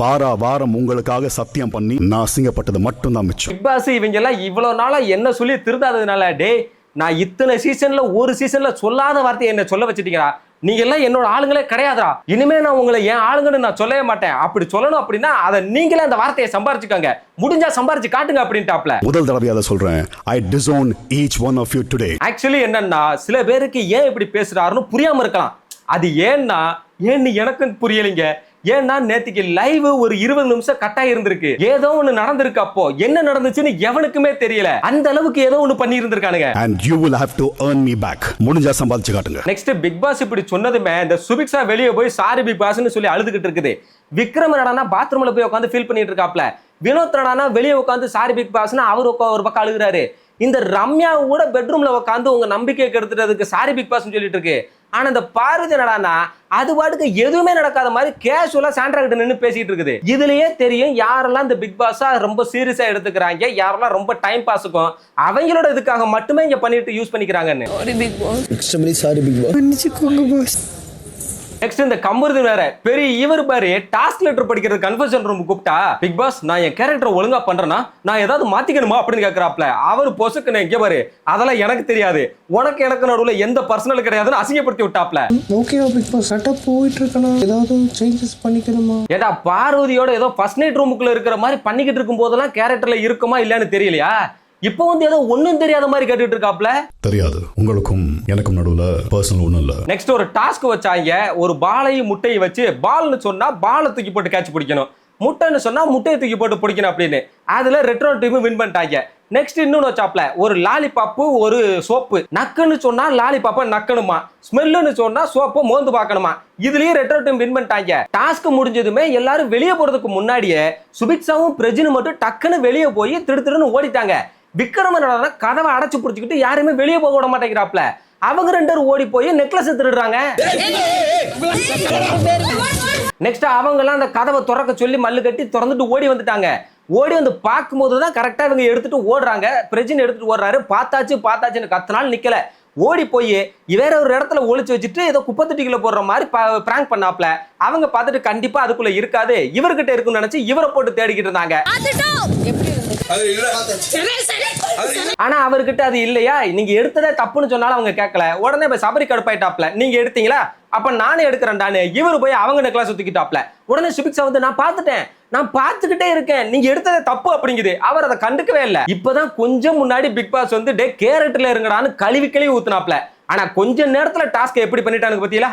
வாரம் உங்களுக்காக சத்தியம் பண்ணி நான் அசிங்கப்பட்டது மட்டும் தான் மிச்சம். பிக் பாஸ் இவங்க எல்லாம் இவ்வளவு நாளா என்ன சொல்லி திருந்தாததுனால டே நான் இத்தனை சீசன்ல ஒரு சீசன்ல சொல்லாத வார்த்தையை என்ன சொல்ல வச்சுட்டீங்களா? நீங்க எல்லாம் என்னோட ஆளுங்களே கிடையாதுடா. இனிமே நான் உங்களை என் ஆளுங்கன்னு நான் சொல்லவே மாட்டேன். அப்படி சொல்லணும் அப்படின்னா அதை நீங்களே அந்த வார்த்தையை சம்பாரிச்சுக்கோங்க. முடிஞ்சா சம்பாரிச்சு காட்டுங்க அப்படின்ட்டாப்ல. முதல் தடவை அதை சொல்றேன். I disown each one of you today. Actually என்னன்னா சில பேருக்கு ஏன் இப்படி பேசுறாருன்னு புரியாம இருக்கலாம். அது ஏன்னு எனக்கு புரியலைங்க. ஏன்னா நேத்திக்கு லைவ் ஒரு 20 நிமிஷம் கட்டாய் இருந்திருக்கு. ஏதோ ஒண்ணு நடந்திருக்கு. அப்போ என்ன நடந்துச்சுன்னு எவனுக்குமே தெரியல. அந்த அளவுக்கு ஏதோ ஒண்ணு பண்ணி இருந்திருக்கானுங்க. And you will have to earn me back. முடிஞ்சா சம்பாதிச்சு காட்டுங்க. நெக்ஸ்ட் பிக் பாஸ் இப்படி சொன்னதுமே இந்த சுபிக்ஷா வெளியே போய் சாரி பிக் பாஸ்னு சொல்லி அழுதுகிட்டு இருக்குது. விக்ரம் என்னடானா பாத்ரூம்ல போய் உட்காந்து ஃபீல் பண்ணிட்டு இருக்காப்ல. வினோத் என்னடானா வெளியே உட்காந்து சாரி பிக் பாஸ்னு அவர் ஒரு பக்கம் அழுகுறாரு. இந்த ரம்யா கூட பெட்ரூம்ல உட்காந்து உங்க நம்பிக்கை கெடுத்துறதுக்கு சாரி பிக் பாஸ்னு சொல்லிட்டு இருக்கு. ஆனா இந்த பார்வதி என்னடானா அது பாட்டுக்கு எதுவுமே நடக்காத மாதிரி கேஷுவலா சாண்ட்ரா கிட்ட நின்னு பேசிட்டு இருக்குது. இதுலயே தெரியும் யாரெல்லாம் இந்த பிக் பாஸா ரொம்ப சீரியஸா எடுத்துக்கிறாங்க, யாரெல்லாம் ரொம்ப டைம் பாஸுக்கும் அவங்களோட இதுக்காக மட்டுமே இங்க பண்ணிட்டு யூஸ் பண்ணிக்கிறாங்கன்னு. Extremely sorry big boss. மன்னிச்சுக்கோங்க பாஸ். நெக்ஸ்ட் இந்த கம்பருது வேற பெரிய இவர் பாரு டாஸ்க் லெட்டர் படிக்கிறது கன்ஃபர்ஷன் ரூம் கூப்பிட்டா பிக் பாஸ் நான் என் கேரக்டர் ஒழுங்கா பண்றேன்னா நான் ஏதாவது மாத்திக்கணுமா அப்படின்னு கேட்கறாப்ல. அவர் பொசுக்கு எங்க பாரு அதெல்லாம் எனக்கு தெரியாது, எனக்கு நடுவுல எந்த பர்சனல் கிடையாதுன்னு அசிங்கப்படுத்தி விட்டாப்ல. ஓகேவா பிக் பாஸ் சட்ட போயிட்டு இருக்கணும், ஏதாவது சேஞ்சஸ் பண்ணிக்கணுமா? ஏடா பார்வதியோட ஏதோ ஃபர்ஸ்ட் நைட் ரூமுக்குள்ள இருக்கிற மாதிரி பண்ணிக்கிட்டு இருக்கும் போதெல்லாம் கேரக்டர்ல இருக்குமா இல்லன்னு தெரியலையா? இப்போ வந்து ஏதோ ஒண்ணும் தெரியாத மாதிரி கேட்டுட்டு இருக்காப்ல. தெரியாது, உங்களுக்கும் எனக்கும் நடுவுல பர்சனல் ஒண்ணும் இல்ல. நெக்ஸ்ட் ஒரு டாஸ்க் வச்சாங்க. ஒரு பாலையும் முட்டையை வச்சு பால்னு சொன்னா பாலை தூக்கி போட்டு கேட்ச் பிடிக்கணும், முட்டைன்னு சொன்னா முட்டையை தூக்கி போட்டு பிடிக்கணும் அப்படின்னு. அதுல ரெட்ரோ டீம் வின் பண்ணிட்டாங்க. நெக்ஸ்ட் இன்னொன்னு வச்சாப்ல ஒரு லாலிபாப்பு ஒரு சோப்பு. நக்குன்னு சொன்னா லாலிபாப்ப நக்கணுமா, ஸ்மெல்லுன்னு சொன்னா சோப்பை மோந்து பார்க்கணுமா. இதுலயும் ரெட்ரோ டீம் வின் பண்ணிட்டாங்க. டாஸ்க் முடிஞ்சதுமே எல்லாரும் வெளியே போறதுக்கு முன்னாடியே சுபிக்ஷாவும் பிரஜினும் மட்டும் டக்குன்னு வெளியே போய் திடுன்னு ஓடிட்டாங்க. விக்ரமன் கதவை அடைச்சு பிடிச்சிக்கிட்டு யாருமே வெளியே போக விட மாட்டேங்கிறாப்ல. அவங்க 2 பேரும் ஓடி போய் நெக்லஸ் திருடுறாங்க. நெக்ஸ்ட் அவங்க எல்லாம் அந்த கதவை திறக்க சொல்லி மல்லு கட்டி திறந்துட்டு ஓடி வந்துட்டாங்க. ஓடி வந்து பார்க்கும்போது தான் கரெக்டா இவங்க எடுத்துட்டு ஓடுறாங்க. பிரஜின் எடுத்துட்டு ஓடுறாரு. பார்த்தாச்சுன்னு கத்தனால நிக்கல. ஓடி போய் வேற ஒரு இடத்துல ஒளிச்சு வச்சுட்டு ஏதோ குப்பை தொட்டிக்குள்ள போடுற மாதிரி பிராங்க் பண்ணாப்ல. அவங்க பார்த்துட்டு கண்டிப்பா அதுக்குள்ள இருக்காது, இவர்கிட்ட இருக்குன்னு நினைச்சு இவரை போட்டு தேடிக்கிட்டு இருந்தாங்க. ஆனா அவர்கிட்ட அது இல்லையா? நீங்க எடுத்ததே தப்புன்னு சொன்னாலும் அவங்க கேட்கல. உடனே போய் சபரி கடுப்பாயிட்டாப்ல. நீங்க எடுத்தீங்களா, அப்ப நானே எடுக்கிறேன்டான்னு இவரு போய் அவங்க நெக்லஸ் தூக்கிட்டாப்ல. உடனே சுபிக்ஷா வந்து நான் பார்த்துக்கிட்டே இருக்கேன், நீங்க எடுத்ததே தப்பு அப்படிங்குது. அவர் அதை கண்டுக்கவே இல்லை. இப்பதான் கொஞ்சம் முன்னாடி பிக் பாஸ் வந்து டே கேரக்டர்ல இருங்கடான்னு கழுவி ஊத்துனாப்ல. ஆனா கொஞ்ச நேரத்துல டாஸ்க் எப்படி பண்ணிட்டானுங்க பத்தியா?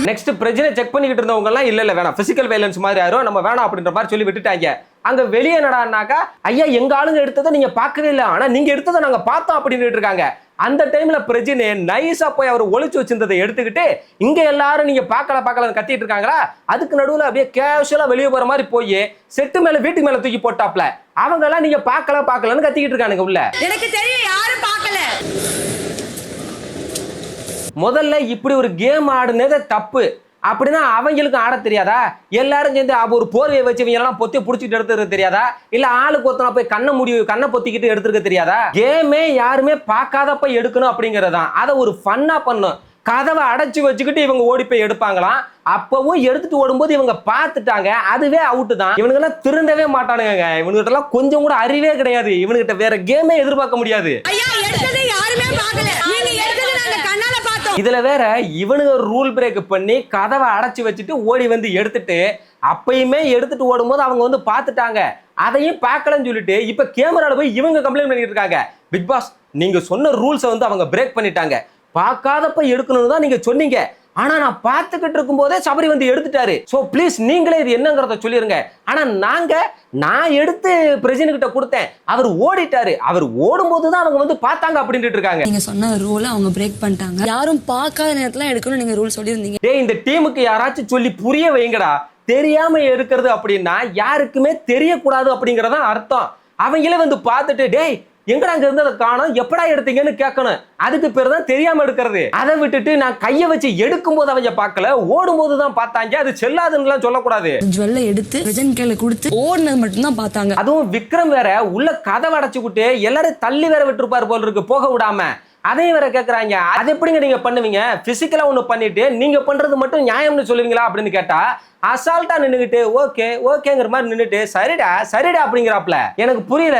நெக்ஸ்ட் பிரஜனை செக் பண்ணிக்கிட்டு இருந்தவங்க எல்லாம் இல்ல வேணாம், பிசிக்கல் வயலன்ஸ் மாதிரி யாரும் நம்ம வேணாம் அப்படின்ற மாதிரி சொல்லி விட்டுட்டாங்க. அங்க வெளியே நடானாக்கா ஐயா எங்க ஆளுங்க எடுத்ததை நீங்க பார்க்கவே இல்லை, ஆனா நீங்க எடுத்ததை நாங்க பார்த்தோம் அப்படின்னு இருக்காங்க. அந்த டைம்ல பிரஜினே நைஸா போய் அவர் ஒளிச்சு வச்சிருந்ததை எடுத்துக்கிட்டு இங்க எல்லாரும் நீங்க பார்க்கல கத்திட்டு இருக்காங்களா, அதுக்கு நடுவுல அப்படியே கேஷுவலா வெளியே போற மாதிரி போய் செட்டு மேல வீட்டுக்கு மேல தூக்கி போட்டாப்ல. அவங்க எல்லாம் நீங்க பார்க்கலன்னு கத்திக்கிட்டு இருக்கானுங்க உள்ள. எனக்கு தெரியும் யாரும் பார்க்கல. முதல்ல இப்படி ஒரு கேம் ஆடுனதே தப்பு. அப்படின்னா அவங்களுக்கு ஆட தெரியாதா? எல்லாரும் சேர்ந்து ஒரு போர்வையை வச்சு இவங்க எல்லாம் பொத்தி புடிச்சிட்டு எடுத்துக்க தெரியாதா? இல்ல ஆளுக்கு ஒருத்தனா போய் கண்ணை பொத்திக்கிட்டு எடுத்துக்க தெரியாதா? கேமே யாருமே பார்க்காதப்ப எடுக்கணும் அப்படிங்கறதான். அதை ஒரு ஃபன்னா பண்ணும். கதவை அடைச்சு வச்சுக்கிட்டு இவங்க ஓடி போய் எடுப்பாங்களாம். அப்பவும் எடுத்துட்டு ஓடும்போது இவங்க பார்த்துட்டாங்க, அதுவே அவுட்டு தான். இவனுங்க எல்லாம் திருந்தவே மாட்டானுங்க. இவனுகிட்ட எல்லாம் கொஞ்சம் கூட அறிவே கிடையாது. இவனுகிட்ட வேற கேமே எதிர்பார்க்க முடியாது. இதுல வேற இவனுங்க ரூல் பிரேக் பண்ணி கதவை அடைச்சு வச்சுட்டு ஓடி வந்து எடுத்துட்டு அப்பயுமே எடுத்துட்டு ஓடும்போது அவங்க வந்து பார்த்துட்டாங்க, அதையும் பார்க்கலன்னு சொல்லிட்டு இப்ப கேமரால போய் இவங்க கம்ப்ளைண்ட் பண்ணிட்டு இருக்காங்க. பிக் பாஸ் நீங்க சொன்ன ரூல்ஸை வந்து அவங்க பிரேக் பண்ணிட்டாங்க, பார்க்காதப்ப எடுக்கணும்னு தான் நீங்க சொன்னீங்க, ஆனா நான் பார்த்துக்கிட்டு இருக்கும் போதே சபரி வந்து எடுத்துட்டாரு. சோ ப்ளீஸ் நீங்களே இது என்னங்கறத சொல்லிருங்க. ஆனா நான் எடுத்து பிரஜின் கிட்ட கொடுத்தேன், அவர் ஓடிட்டாரு, அவர் ஓடும்போது தான் அவங்க வந்து பார்த்தாங்க அப்படின்ட்டு இருக்காங்க. நீங்க சொன்ன ரூலை அவங்க பிரேக் பண்ணிட்டாங்க. யாரும் பார்க்காத நேரத்துல எடுக்கணும் நீங்க ரூல் சொல்லியிருந்தீங்க. டேய் இந்த டீமுக்கு யாராச்சும் சொல்லி புரிய வைங்கடா. தெரியாம இருக்கிறது அப்படின்னா யாருக்குமே தெரியக்கூடாது அப்படிங்கறதான் அர்த்தம். அவங்களே வந்து பார்த்துட்டு டேய் எங்கடா அங்க இருந்து அதை காணோம், எப்படா எடுத்தீங்கன்னு கேட்கணும். அதுக்கு பேர் தான் தெரியாம எடுக்கிறது. அதை விட்டுட்டு நான் கையை வச்சு எடுக்கும் போது அவங்க பார்க்கல, ஓடும் போது தான் பார்த்தாங்க, அது செல்லாதுன்னு சொல்லக்கூடாது. ஜுவல்ல எடுத்து பிரஜன் கையில கொடுத்து ஓடுனது மட்டும்தான் பார்த்தாங்க. அதுவும் விக்ரம் வேற உள்ள கதவை அடைச்சுக்கிட்டு எல்லாரும் தள்ளி வேற விட்டுருப்பாரு போல இருக்கு, போக விடாம. அதையும் வேற கேக்குறாங்க, அது எப்படிங்க நீங்க பண்ணுவீங்க? பிசிக்கலா ஒண்ணு பண்ணிட்டு நீங்க பண்றது மட்டும் நியாயம்னு சொல்லுவீங்களா அப்படின்னு கேட்டா அசால்ட்டா நின்னுகிட்டு ஓகே ஓகேங்கிற மாதிரி நின்னுட்டு சரிடா சரிடா அப்படிங்கிறாப்ல. எனக்கு புரியல,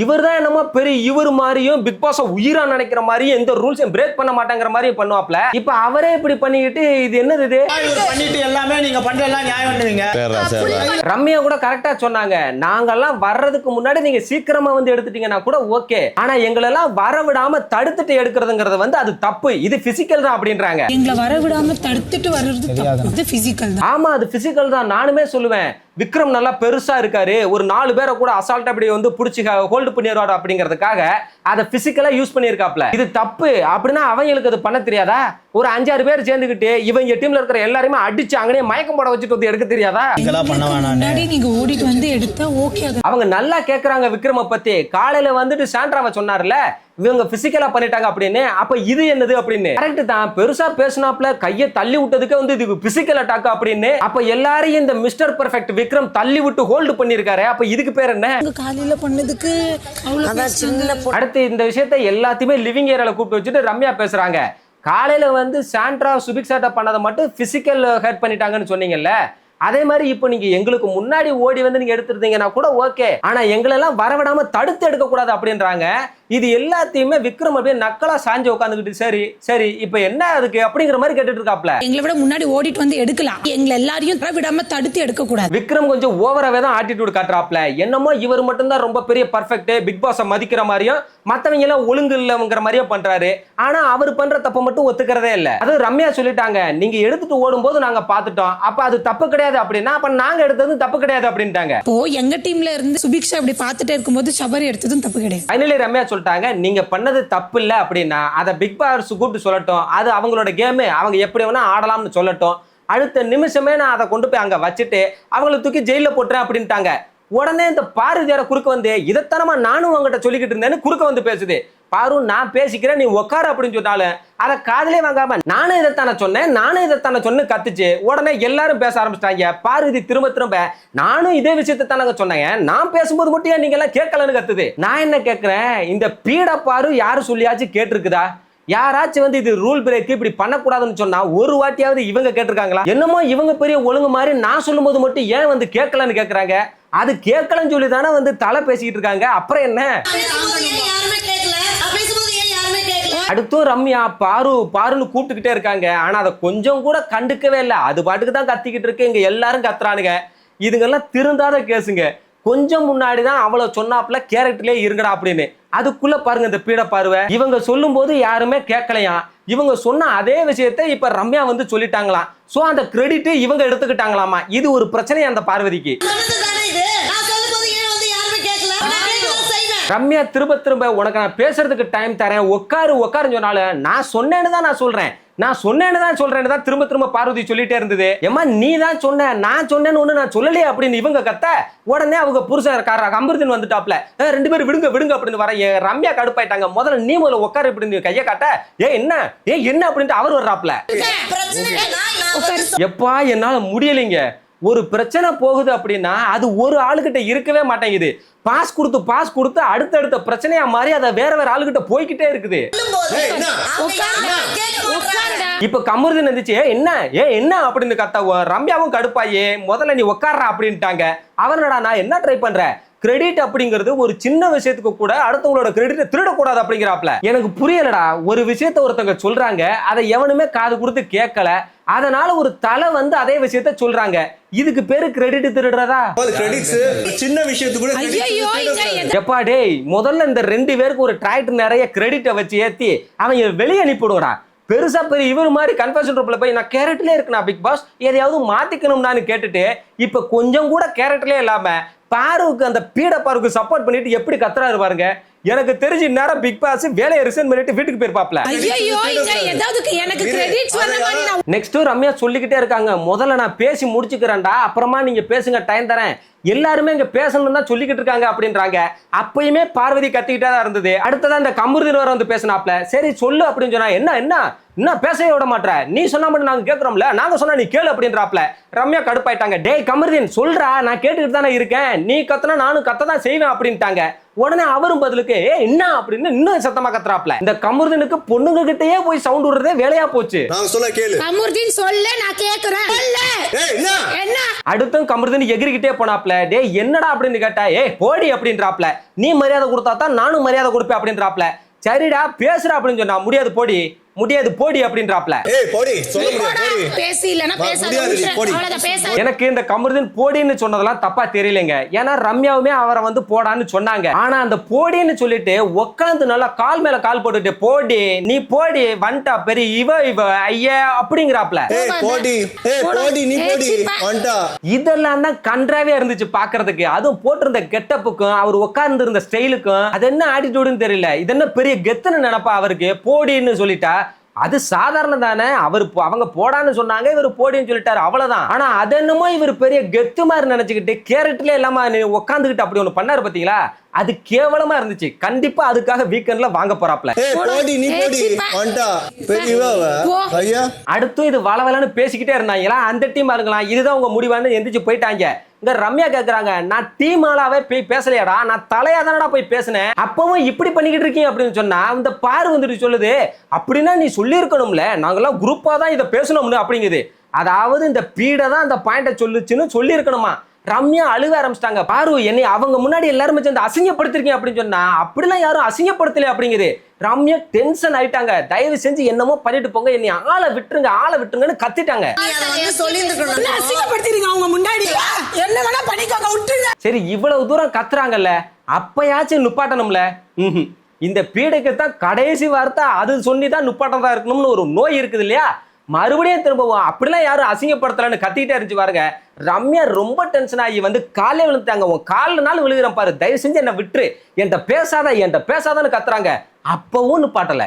இவர் தான் என்னமோ பெரிய இவர் மாதிரியும் பிக் பாஸ் உயிரா நினைக்கிற மாதிரியும் எந்த ரூல்ஸையும் பிரேக் பண்ண மாட்டாங்கிற மாதிரியும் பண்ணுவாப்ல. இப்ப அவரே இப்படி பண்ணிக்கிட்டு இது என்னது இது பண்ணிட்டு எல்லாமே நீங்க பண்ற எல்லாம் நியாயம் பண்ணுவீங்க. ரம்யா கூட கரெக்டா சொன்னாங்க, நாங்கெல்லாம் வர்றதுக்கு முன்னாடி நீங்க சீக்கிரமா வந்து எடுத்துட்டீங்கன்னா கூட ஓகே, ஆனா எங்களெல்லாம் வர விடாம தடுத்துட்டு எடுக்கிறதுங்கிறது வந்து அது தப்பு, இது பிசிக்கல் தான் அப்படின்றாங்க. எங்களை வர விடாம தடுத்துட்டு வர்றது பிசிக்கல் தான். ஆமா, அது பிசிக்கல் தான். நானுமே சொல்லுவேன், விக்ரம் நல்லா பெருசா இருக்காரு, ஒரு 4 பேரை கூட அசால்ட்டா அப்படி வந்து புடிச்சு ஹோல்ட் பண்ணிடுவாரு அப்படிங்கிறதுக்காக அதை பிசிக்கலா யூஸ் பண்ணியிருக்காப்ல. இது தப்பு அப்படின்னா அவங்களுக்கு அது பண்ண தெரியாதா? ஒரு 5-6 பேர் சேர்ந்துக்கிட்டு இவங்க டீம்ல இருக்கிற எல்லாருமே அடிச்சு அங்கனே மயக்கம் போட வச்சுட்டு வந்து எடுக்க தெரியாதா? நீங்க ஓடிட்டு வந்து எடுத்தா ஓகே. அவங்க நல்லா கேக்குறாங்க விக்ரம பத்தி. காலையில வந்துட்டு சாண்ட்ராவை சொன்னார்ல, இவங்க பிசிக்கலா பண்ணிட்டாங்க அப்படின்னு. அப்ப இது என்னது அப்படின்னு. கரெக்ட் தான், பெருசா பேசினாப்ல, கையை தள்ளி விட்டதுக்கு வந்து இது பிசிக்கல் அட்டாக் அப்படின்னு. அப்ப எல்லாரையும் இந்த மிஸ்டர் பெர்ஃபெக்ட் விக்ரம் தள்ளி விட்டு ஹோல்டு பண்ணிருக்காரு. அப்ப இதுக்கு பேர் என்ன? காலையில பண்ணதுக்கு அடுத்து இந்த விஷயத்தை எல்லாத்தையுமே லிவிங் ஏரியால கூப்பிட்டு வச்சுட்டு ரம்யா பேசுறாங்க. காலையில வந்து சாண்ட்ரா சுபிக்ஷாட்ட பண்ணதை மட்டும் பிசிக்கல் ஹர்ட் பண்ணிட்டாங்கன்னு சொன்னீங்கல்ல, அதே மாதிரி இப்போ நீங்க எங்களுக்கு முன்னாடி ஓடி வந்து நீங்க எடுத்துருந்தீங்கன்னா கூட ஓகே, ஆனா எங்களெல்லாம் வரவிடாம தடுத்து எடுக்க கூடாது அப்படின்றாங்க. இது எல்லாத்தையுமே விக்ரம் அப்படியே நக்கலா சாஞ்சு உட்காந்துக்கிட்டு சரி சரி இப்ப என்ன அதுக்கு அப்படிங்கிற மாதிரி கேட்டுட்டு இருக்காப்ல. எங்களை விட முன்னாடி ஓடிட்டு வந்து எடுக்கலாம், எங்களை எல்லாரையும் விடாம தடுத்து எடுக்க கூடாது. விக்ரம் கொஞ்சம் ஓவராவே தான் ஆட்டிடியூட் காட்டுறாப்ல. என்னமோ இவர் மட்டும் தான் ரொம்ப பெரிய பர்ஃபெக்ட், பிக் பாஸை மதிக்கிற மாதிரியும் மத்தவங்க எல்லாம் ஒழுங்கு இல்லைங்கிற மாதிரியும் பண்றாரு. ஆனா அவர் பண்ற தப்ப மட்டும் ஒத்துக்கிறதே இல்ல. அது ரம்யா சொல்லிட்டாங்க, நீங்க எடுத்துட்டு ஓடும் போது நாங்க பாத்துட்டோம், அப்ப அது தப்பு கிடையாது அப்படின்னா அப்ப நாங்க எடுத்தது தப்பு கிடையாது அப்படின்ட்டாங்க. இப்போ எங்க டீம்ல இருந்து சுபிக்ஷா அப்படி பாத்துட்டே இருக்கும்போது சபரி எடுத்ததும் தப்பு கிடையாது. ஃபைனலி ரம்யா சொல்லிட்டாங்க, நீங்க பண்ணது தப்பு இல்ல அப்படின்னா அதை பிக் பாஸ் கூப்பிட்டு சொல்லட்டும், அது அவங்களோட கேம், அவங்க எப்படி வேணா ஆடலாம்னு சொல்லட்டும். அடுத்த நிமிஷமே நான் அதை கொண்டு போய் அங்க வச்சுட்டு அவங்களை தூக்கி ஜெயில போட்டுறேன் அப்படின்ட்டாங்க. உடனே இந்த பாரதியார குறுக்க வந்து இதைத்தனமா நானும் அவங்ககிட்ட சொல்லிக்கிட்டு இருந்தேன்னு குறுக்க வந்து பேசுது. பாரு, நான் பேசிக்கிறேன், நீ உட்காரு அப்படின்னு சொன்னாலும் அதை காதலே வாங்காம நானும் இதைத்தான சொன்னேன் கத்துச்சு. உடனே எல்லாரும் பேச ஆரம்பிச்சிட்டாங்க. பார்வதி திரும்ப நானும் இதே விஷயத்தை தானங்க சொன்னேன், நான் பேசும்போது மட்டும் ஏன் நீங்க எல்லாம் கேட்கலன்னு கத்துது. நான் என்ன கேட்கிறேன், இந்த பீட பாரு யாரு சொல்லியாச்சும் கேட்டிருக்குதா? யாராச்சும் வந்து இது ரூல் பிரேக் இப்படி பண்ணக்கூடாதுன்னு சொன்னா ஒரு வாட்டியாவது இவங்க கேட்டிருக்காங்களா? என்னமோ இவங்க பெரிய ஒழுங்கு மாதிரி நான் சொல்லும் போது மட்டும் ஏன் வந்து கேட்கலன்னு கேட்கறாங்க. அது கேட்கலன்னு சொல்லி தானே வந்து தலை பேசிக்கிட்டு இருக்காங்க. அப்புறம் என்ன? அடுத்தும் ரம்யா பாருன்னு கூப்பிட்டுக்கிட்டே இருக்காங்க. ஆனா அதை கொஞ்சம் கூட கண்டுக்கவே இல்லை. அது பாட்டுக்கு தான் கத்திக்கிட்டு இருக்கு. இங்க எல்லாரும் கத்துறானுங்க. இதுங்கெல்லாம் திருந்தாத கேசுங்க. கொஞ்சம் முன்னாடி தான் அவளை சொன்னாப்ல கேரக்டர்லயே இருங்கடா அப்படின்னு. அதுக்குள்ள பாருங்க இந்த பீட பார்வை. இவங்க சொல்லும் போது யாருமே கேட்கலையா. இவங்க சொன்ன அதே விஷயத்தை இப்ப ரம்யா வந்து சொல்லிட்டாங்களாம். சோ அந்த கிரெடிட் இவங்க எடுத்துக்கிட்டாங்களாமா. இது ஒரு பிரச்சனை அந்த பார்வதிக்கு. ரம்யா திரும்ப உனக்கு நான் பேசுறதுக்கு டைம் தரேன், உட்காருன்னு சொன்னாலும் நான் சொன்னேன்னு தான் சொல்றேன்னு தான் திரும்ப பார்வதி சொல்லிட்டே இருந்தது. ஏமா நீ தான் சொன்ன, நான் சொன்னேன்னு ஒண்ணு நான் சொல்லலையே அப்படின்னு இவங்க கத்த. உடனே அவங்க புருஷன் அமிர்தன் வந்துட்டாப்ல, 2 பேரும் விடுங்க அப்படின்னு வர. ரம்யா கடுப்பாயிட்டாங்க. முதல்ல நீ முதல்ல உட்காரு இப்படின்னு கையை காட்ட, என்ன அப்படின்ட்டு அவர் வர்றாப்ல. எப்பா என்னால முடியலைங்க. ஒரு பிரச்சனை போகுது அப்படின்னா அது ஒரு ஆளுகிட்ட இருக்கவே மாட்டேங்குது. பாஸ் கொடுத்து அடுத்தடுத்த பிரச்சனையா மாறி அதை வேற ஆளுகிட்ட போய்கிட்டே இருக்குது. இப்ப கமருதன் இருந்துச்சு, என்ன அப்படின்னு கத்த. ரம்யாவும் கடுப்பாயே முதல்ல நீ உட்கார்றா அப்படின்ட்டாங்க. அவனடா நான் என்ன ட்ரை பண்றேன், கிரெடிட் அப்படிங்கிறது ஒரு சின்ன விஷயத்துக்கு கூட அடுத்தவங்களோட கிரெடிட்டை திருடக்கூடாது அப்படிங்கிறாப்ல. எனக்கு புரியலடா. ஒரு விஷயத்த ஒருத்தவங்க சொல்றாங்க, அதை எவனுமே காது கொடுத்து கேட்கல, அதனால ஒரு தலை வந்து அதே விஷயத்த சொல்றாங்க. இதுக்கு பேரு கிரெடிட் திருடுறதா? சின்ன விஷயத்துக்கு எப்பா டேய், முதல்ல இந்த 2 பேருக்கு ஒரு டிராக்டர் நிறைய கிரெடிட்டை வச்சு ஏத்தி அவங்க வெளியே அனுப்பிடுங்கடா. பெருசா பெரிய இவர் மாதிரி கன்ஃபெஷன் ரூம்ல போய் நான் கேரக்டர்லயே இருக்கேன் பிக் பாஸ், எதையாவது மாத்திக்கணும்னு கேட்டுட்டு இப்ப கொஞ்சம் கூட கேரக்டர்லயே இல்லாம பாருக்கு அந்த பீட பாருக்கு சப்போர்ட் பண்ணிட்டு எப்படி கத்துறாரு பாருங்க. எனக்கு தெரிஞ்சு நேரம் பிக் பாஸ் வேலையை ரிசைன் பண்ணிட்டு வீட்டுக்கு போயிருப்பாப்ல. நெக்ஸ்ட் ரம்யா சொல்லிக்கிட்டே இருக்காங்க, முதல்ல நான் பேசி முடிச்சுக்கிறேன்டா, அப்புறமா நீங்க பேசுங்க, டைம் தரேன். எல்லாருமே இங்க பேசணும் தான் சொல்லிக்கிட்டு இருக்காங்க அப்படின்றாங்க. அப்பயுமே பார்வதி கத்திக்கிட்டே தான் இருந்தது. அடுத்ததான் இந்த கமருதீன் வர வந்து பேசினாப்ல. சரி சொல்லு அப்படின்னு சொன்னா, என்ன பேசவே விட மாட்டேற, நீ சொன்னா மட்டும் நாங்க கேட்கறோம்ல, நாங்க சொன்னா நீ கேளு அப்படின்றாப்ல. ரம்யா கடுப்பாயிட்டாங்க. டேய் கமருதீன் சொல்றா, நான் கேட்டுக்கிட்டு தானே இருக்கேன், நீ கத்தனா நானும் கத்ததான் செய்வேன் அப்படின்ட்டாங்க. உடனே அவரும் பதிலுக்கு என்ன அப்படின்னு இன்னும் சத்தமா கத்துறாப்ல. இந்த கமருதீனுக்கு பொண்ணுங்க கிட்டயே போய் சவுண்ட் விடுறதே வேலையா போச்சு. கமருதீன் சொல்ல, நான் கேக்குறேன். என்ன அடுத்தும் கமருதீன் எகிரிக்கிட்டே போனாப்ல. டேய் என்னடா அப்படின்னு கேட்டா, போடி அப்படின்றாப்ல. நீ மரியாதை கொடுத்தா தான் நானும் மரியாதை கொடுப்பேன் அப்படின்றாப்ல. சரிடா பேசுற அப்படின்னு சொன்னா, முடியாது போடி அப்படின்றாப்ல. எனக்கு இந்த கமருதீன் போடின்னு சொன்னதெல்லாம் தப்பா தெரியலங்க. ஏன்னா ரம்யாவுமே அவரை வந்து போடான்னு சொன்னாங்க. ஆனா அந்த போடின்னு சொல்லிட்டு உட்காந்து நல்லா கால் மேல கால் போட்டுட்டு போடி நீ போடி வந்துட்டா பெரிய இவ ஐயா அப்படிங்கிறாப்ல. இதெல்லாம் தான் கன்றாவே இருந்துச்சு பாக்குறதுக்கு. அதுவும் போட்டிருந்த கெட்டப்புக்கும் அவர் உட்கார்ந்து இருந்த ஸ்டைலுக்கும் அது என்ன ஆட்டிடியூடுன்னு தெரியல. இது என்ன பெரிய கெத்துன்னு நினைப்பா அவருக்கு போடின்னு சொல்லிட்டா. அது சாதாரண தானே, அவங்க போடான்னு சொன்னாங்க, இவர் போடின்னு சொல்லிட்டாரு, அவ்வளவுதான். ஆனா அது என்னமோ இவர் பெரிய கெத்து மாதிரி நினைச்சுக்கிட்டு கேரட்ல இல்லாம உட்காந்துக்கிட்டு அப்படி ஒண்ணு பண்ணாரு பாத்தீங்களா, அது கேவலமா இருந்துச்சு. கண்டிப்பா அதுக்காக வீக்கெண்ட்ல வாங்க போறாப்ல. அடுத்து இது வளவலன்னு பேசிக்கிட்டே இருந்தாங்களா, அந்த டீம் இருக்கலாம், இதுதான் உங்க முடிவான்னு எந்திரிச்சு போயிட்டாங்க. இங்க ரம்யா கேக்குறாங்க, நான் டீம் ஆளாவே போய் பேசலையாடா, நான் தலையா தானடா போய் பேசினேன், அப்பவும் இப்படி பண்ணிக்கிட்டு இருக்கீங்க அப்படின்னு சொன்னா இந்த பாரு வந்துட்டு சொல்லுது, அப்படின்னா நீ சொல்லி இருக்கணும்ல, நாங்கெல்லாம் குரூப்பா தான் இதை பேசணும்னு அப்படிங்குது. அதாவது இந்த பீடை தான் அந்த பாயிண்ட சொல்லுச்சுன்னு சொல்லி இருக்கணுமா. ரம்யா அழுக ஆரம்பிச்சிட்டாங்க. பாரு என்னை அவங்க முன்னாடி எல்லாருமே சேர்ந்து அசிங்கப்படுத்திருக்கீங்க அப்படின்னு சொன்னா, அப்படிலாம் யாரும் அசிங்கப்படுத்தல அப்படிங்குது. ரம்யா டென்ஷன் ஆயிட்டாங்க. தயவு செஞ்சு என்னமோ பண்ணிட்டு போங்க, என்னை ஆளை விட்டுருங்கன்னு கத்திட்டாங்க. சரி இவ்வளவு தூரம் கத்துறாங்கல்ல, அப்பயாச்சும் நுப்பாட்டணும்ல. இந்த பீடைக்கு தான் கடைசி வார்த்தை அது சொல்லிதான் நுப்பாட்டதா இருக்கணும்னு ஒரு நோய் இருக்குது இல்லையா. மறுபடியும் திரும்பவும் அப்படிலாம் யாரும் அசிங்கப்படுத்தலன்னு கத்திக்கிட்டே இருந்துச்சு பாருங்க. ரம்யா ரொம்ப டென்ஷன் ஆகி வந்து காலே விழுந்துட்டாங்க. உன் காலினாலும் விழுகிறேன் பாரு, தயவு செஞ்சு என்ன விட்டுரு, என்கிட்ட பேசாதான்னு கத்துறாங்க. அப்பவும் பாட்டல.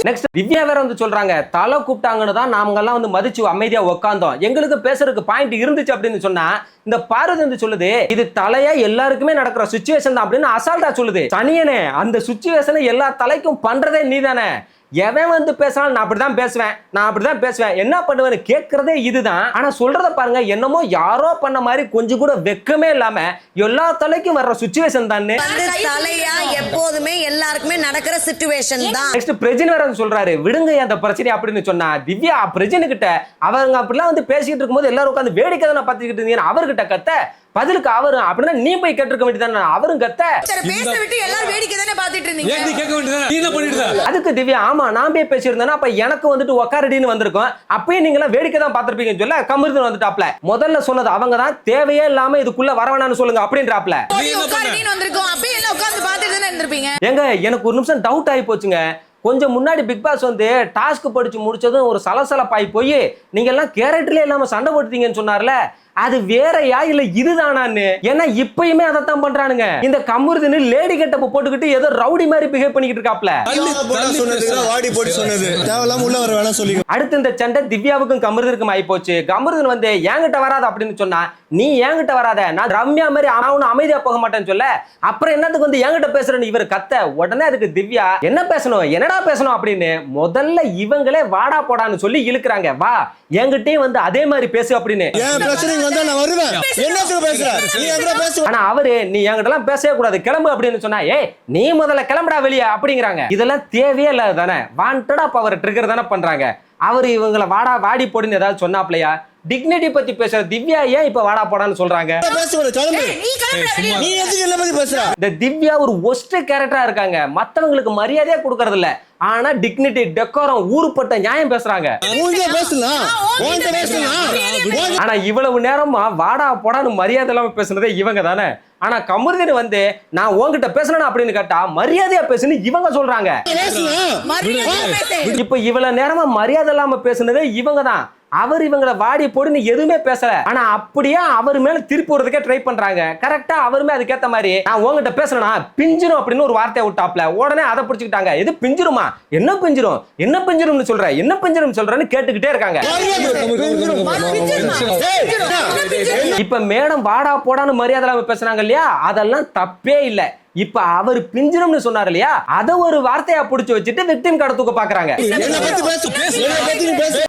நெக்ஸ்ட் திவ்யா வேற வந்து சொல்றாங்க, தலை கூப்பிட்டாங்கன்னு தான் நாம எல்லாம் வந்து மதிச்சு அமைதியா உட்கார்ந்தோம், எங்களுக்கு பேசுறதுக்கு பாயிண்ட் இருந்துச்சு அப்படின்னு சொன்னா, இந்த பார்வதி வந்து சொல்லுது இது தலையா எல்லாருக்குமே நடக்கிற சிச்சுவேஷன் தான் அப்படின்னு அசால்ட்டா சொல்லுது. சனியனே, அந்த சிச்சுவேஷனை எல்லா தலைக்கும் பண்றதே நீதானே. எவன் வந்து பேசினாலும் நான் அப்படிதான் பேசுவேன், என்ன பண்ணுவேன்னு கேட்கறதே இதுதான். ஆனா சொல்றத பாருங்க, என்னமோ யாரோ பண்ண மாதிரி கொஞ்சம் கூட வெக்கமே இல்லாம எல்லா தலைக்கும் வர்ற சிச்சுவேஷன் தான். தலையா எப்போதுமே எல்லாருக்குமே நடக்கிற சிச்சுவேஷன் தான். நெக்ஸ்ட் பிரஜின் வேற சொல்றாரு, விடுங்க அந்த பிரச்சனை அப்படின்னு சொன்னா, திவ்யா பிரஜின் கிட்ட அவங்க அப்படிலாம் வந்து பேசிட்டு இருக்கும்போது எல்லாரும் உட்காந்து வேடிக்கை தானே பார்த்துக்கிட்டு இருந்தீங்க, அவர்கிட்ட கத்த பதிலுக்கு அவரு அப்படின்னா நீ போய் கேட்டிருக்க வேண்டியதானே, அவரும் கத்த. அதுக்கு திவ்யா, ஆமா நான் போய் பேசியிருந்தேன்னா அப்ப எனக்கு வந்துட்டு உக்காரடின்னு வந்திருக்கும், அப்பயும் நீங்க எல்லாம் வேடிக்கை தான் பார்த்திருப்பீங்கன்னு சொல்ல கமருதீன் வந்துட்டாப்ல. முதல்ல சொன்னது அவங்க தான், தேவையே இல்லாம இதுக்குள்ள வர வேணாம்னு சொல்லுங்க அப்படின்றாப்ல. ஏங்க எனக்கு ஒரு நிமிஷம் டவுட் ஆகி போச்சுங்க. கொஞ்சம் முன்னாடி பிக் பாஸ் வந்து டாஸ்க் படிச்சு முடிச்சதும் ஒரு சலசலப்பாய் போய் நீங்க எல்லாம் கேரக்டர்ல இல்லாம சண்டை போட்டுட்டீங்கன்னு சொன்னார்ல, அது வேறயா இல்ல இதுதானான்னு. ஏன்னா இப்பயுமே அதைத்தான் பண்றானுங்க. இந்த கமருதீன் லேடி கெட்டப்ப போட்டுக்கிட்டு ஏதோ ரவுடி மாதிரி பிஹேவ் பண்ணிக்கிட்டு இருக்காப்ல. அடுத்து இந்த சண்டை திவ்யாவுக்கும் கமருதீனுக்கும் ஆகி போச்சு. கமருதீன் வந்து என்கிட்ட வராத அப்படின்னு சொன்னா, நீ என்கிட்ட வராத, நான் ரம்யா மாதிரி ஆனாவும் அமைதியா போக மாட்டேன்னு சொல்ல, அப்புறம் என்னத்துக்கு வந்து என்கிட்ட பேசுறேன்னு இவர் கத்த. உடனே அதுக்கு திவ்யா என்ன பேசணும் என்னடா பேசணும் அப்படின்னு முதல்ல இவங்களே வாடா போடான்னு சொல்லி இழுக்கிறாங்க. வா என்கிட்டயும் வந்து அதே மாதிரி பேசு அப்படின்னு. ஆனா அவரு நீ என்கிட்ட எல்லாம் பேசவே கூடாது, கிளம்பு அப்படின்னு சொன்னா, நீ முதல்ல கிளம்புடா வெளியே அப்படிங்கிறாங்க. இதெல்லாம் தேவையே இல்லாத தானே, வாண்டடா பவர் ட்ரிகர் தானே பண்றாங்க. அவரு இவங்களை வாடி போடுன்னு ஏதாவது சொன்னாப்லையா? டிக்னிட்டி பத்தி பேசுற திவ்யா ஏன் இப்ப வாடா போடான்னு சொல்றாங்க? இந்த திவ்யா ஒரு ஒஸ்ட் கேரக்டரா இருக்காங்க, மத்தவங்களுக்கு மரியாதையா கொடுக்கறது இல்ல, ஆனா டிக்னிட்டி டெக்கோரம் ஊருப்பட்ட நியாயம் பேசுறாங்க. ஆனா இவ்வளவு நேரமா வாடா போடான்னு மரியாதை இல்லாம பேசுனதே இவங்க தானே. ஆனா கமருதீன் வந்து நான் உன்கிட்ட பேசணும் அப்படின்னு கேட்டா மரியாதையா பேசுன்னு இவங்க சொல்றாங்க. இப்ப இவ்வளவு நேரமா மரியாதை இல்லாம பேசுனதே இவங்க தான். அவர் இவங்களை வாடி போடுன்னு எதுவுமே பேசல. ஆனா அப்படியே அவர் மேல திருப்பி போறதுக்கே ட்ரை பண்றாங்க. கரெக்டா அவருமே அதுக்கேத்த மாதிரி நான் உங்ககிட்ட பேசலனா பிஞ்சிரும் அப்படின்னு ஒரு வார்த்தையை விட்டாப்ல. உடனே அதை பிடிச்சிக்கிட்டாங்க. எது பிஞ்சிருமா? என்ன பிஞ்சிரும்? என்ன பிஞ்சிரும்னு சொல்ற? என்ன பிஞ்சிரும் சொல்றன்னு கேட்டுக்கிட்டே இருக்காங்க. இப்ப மேடம் வாடா போடான்னு மரியாதை இல்லாம பேசுறாங்க இல்லையா, அதெல்லாம் தப்பே இல்ல. இப்ப அவர் பிஞ்சிரும்னு சொன்னார் இல்லையா, அத ஒரு வார்த்தையா புடிச்சு வச்சுட்டு விக்டிம் கார்டு தூக்க பாக்குறாங்க.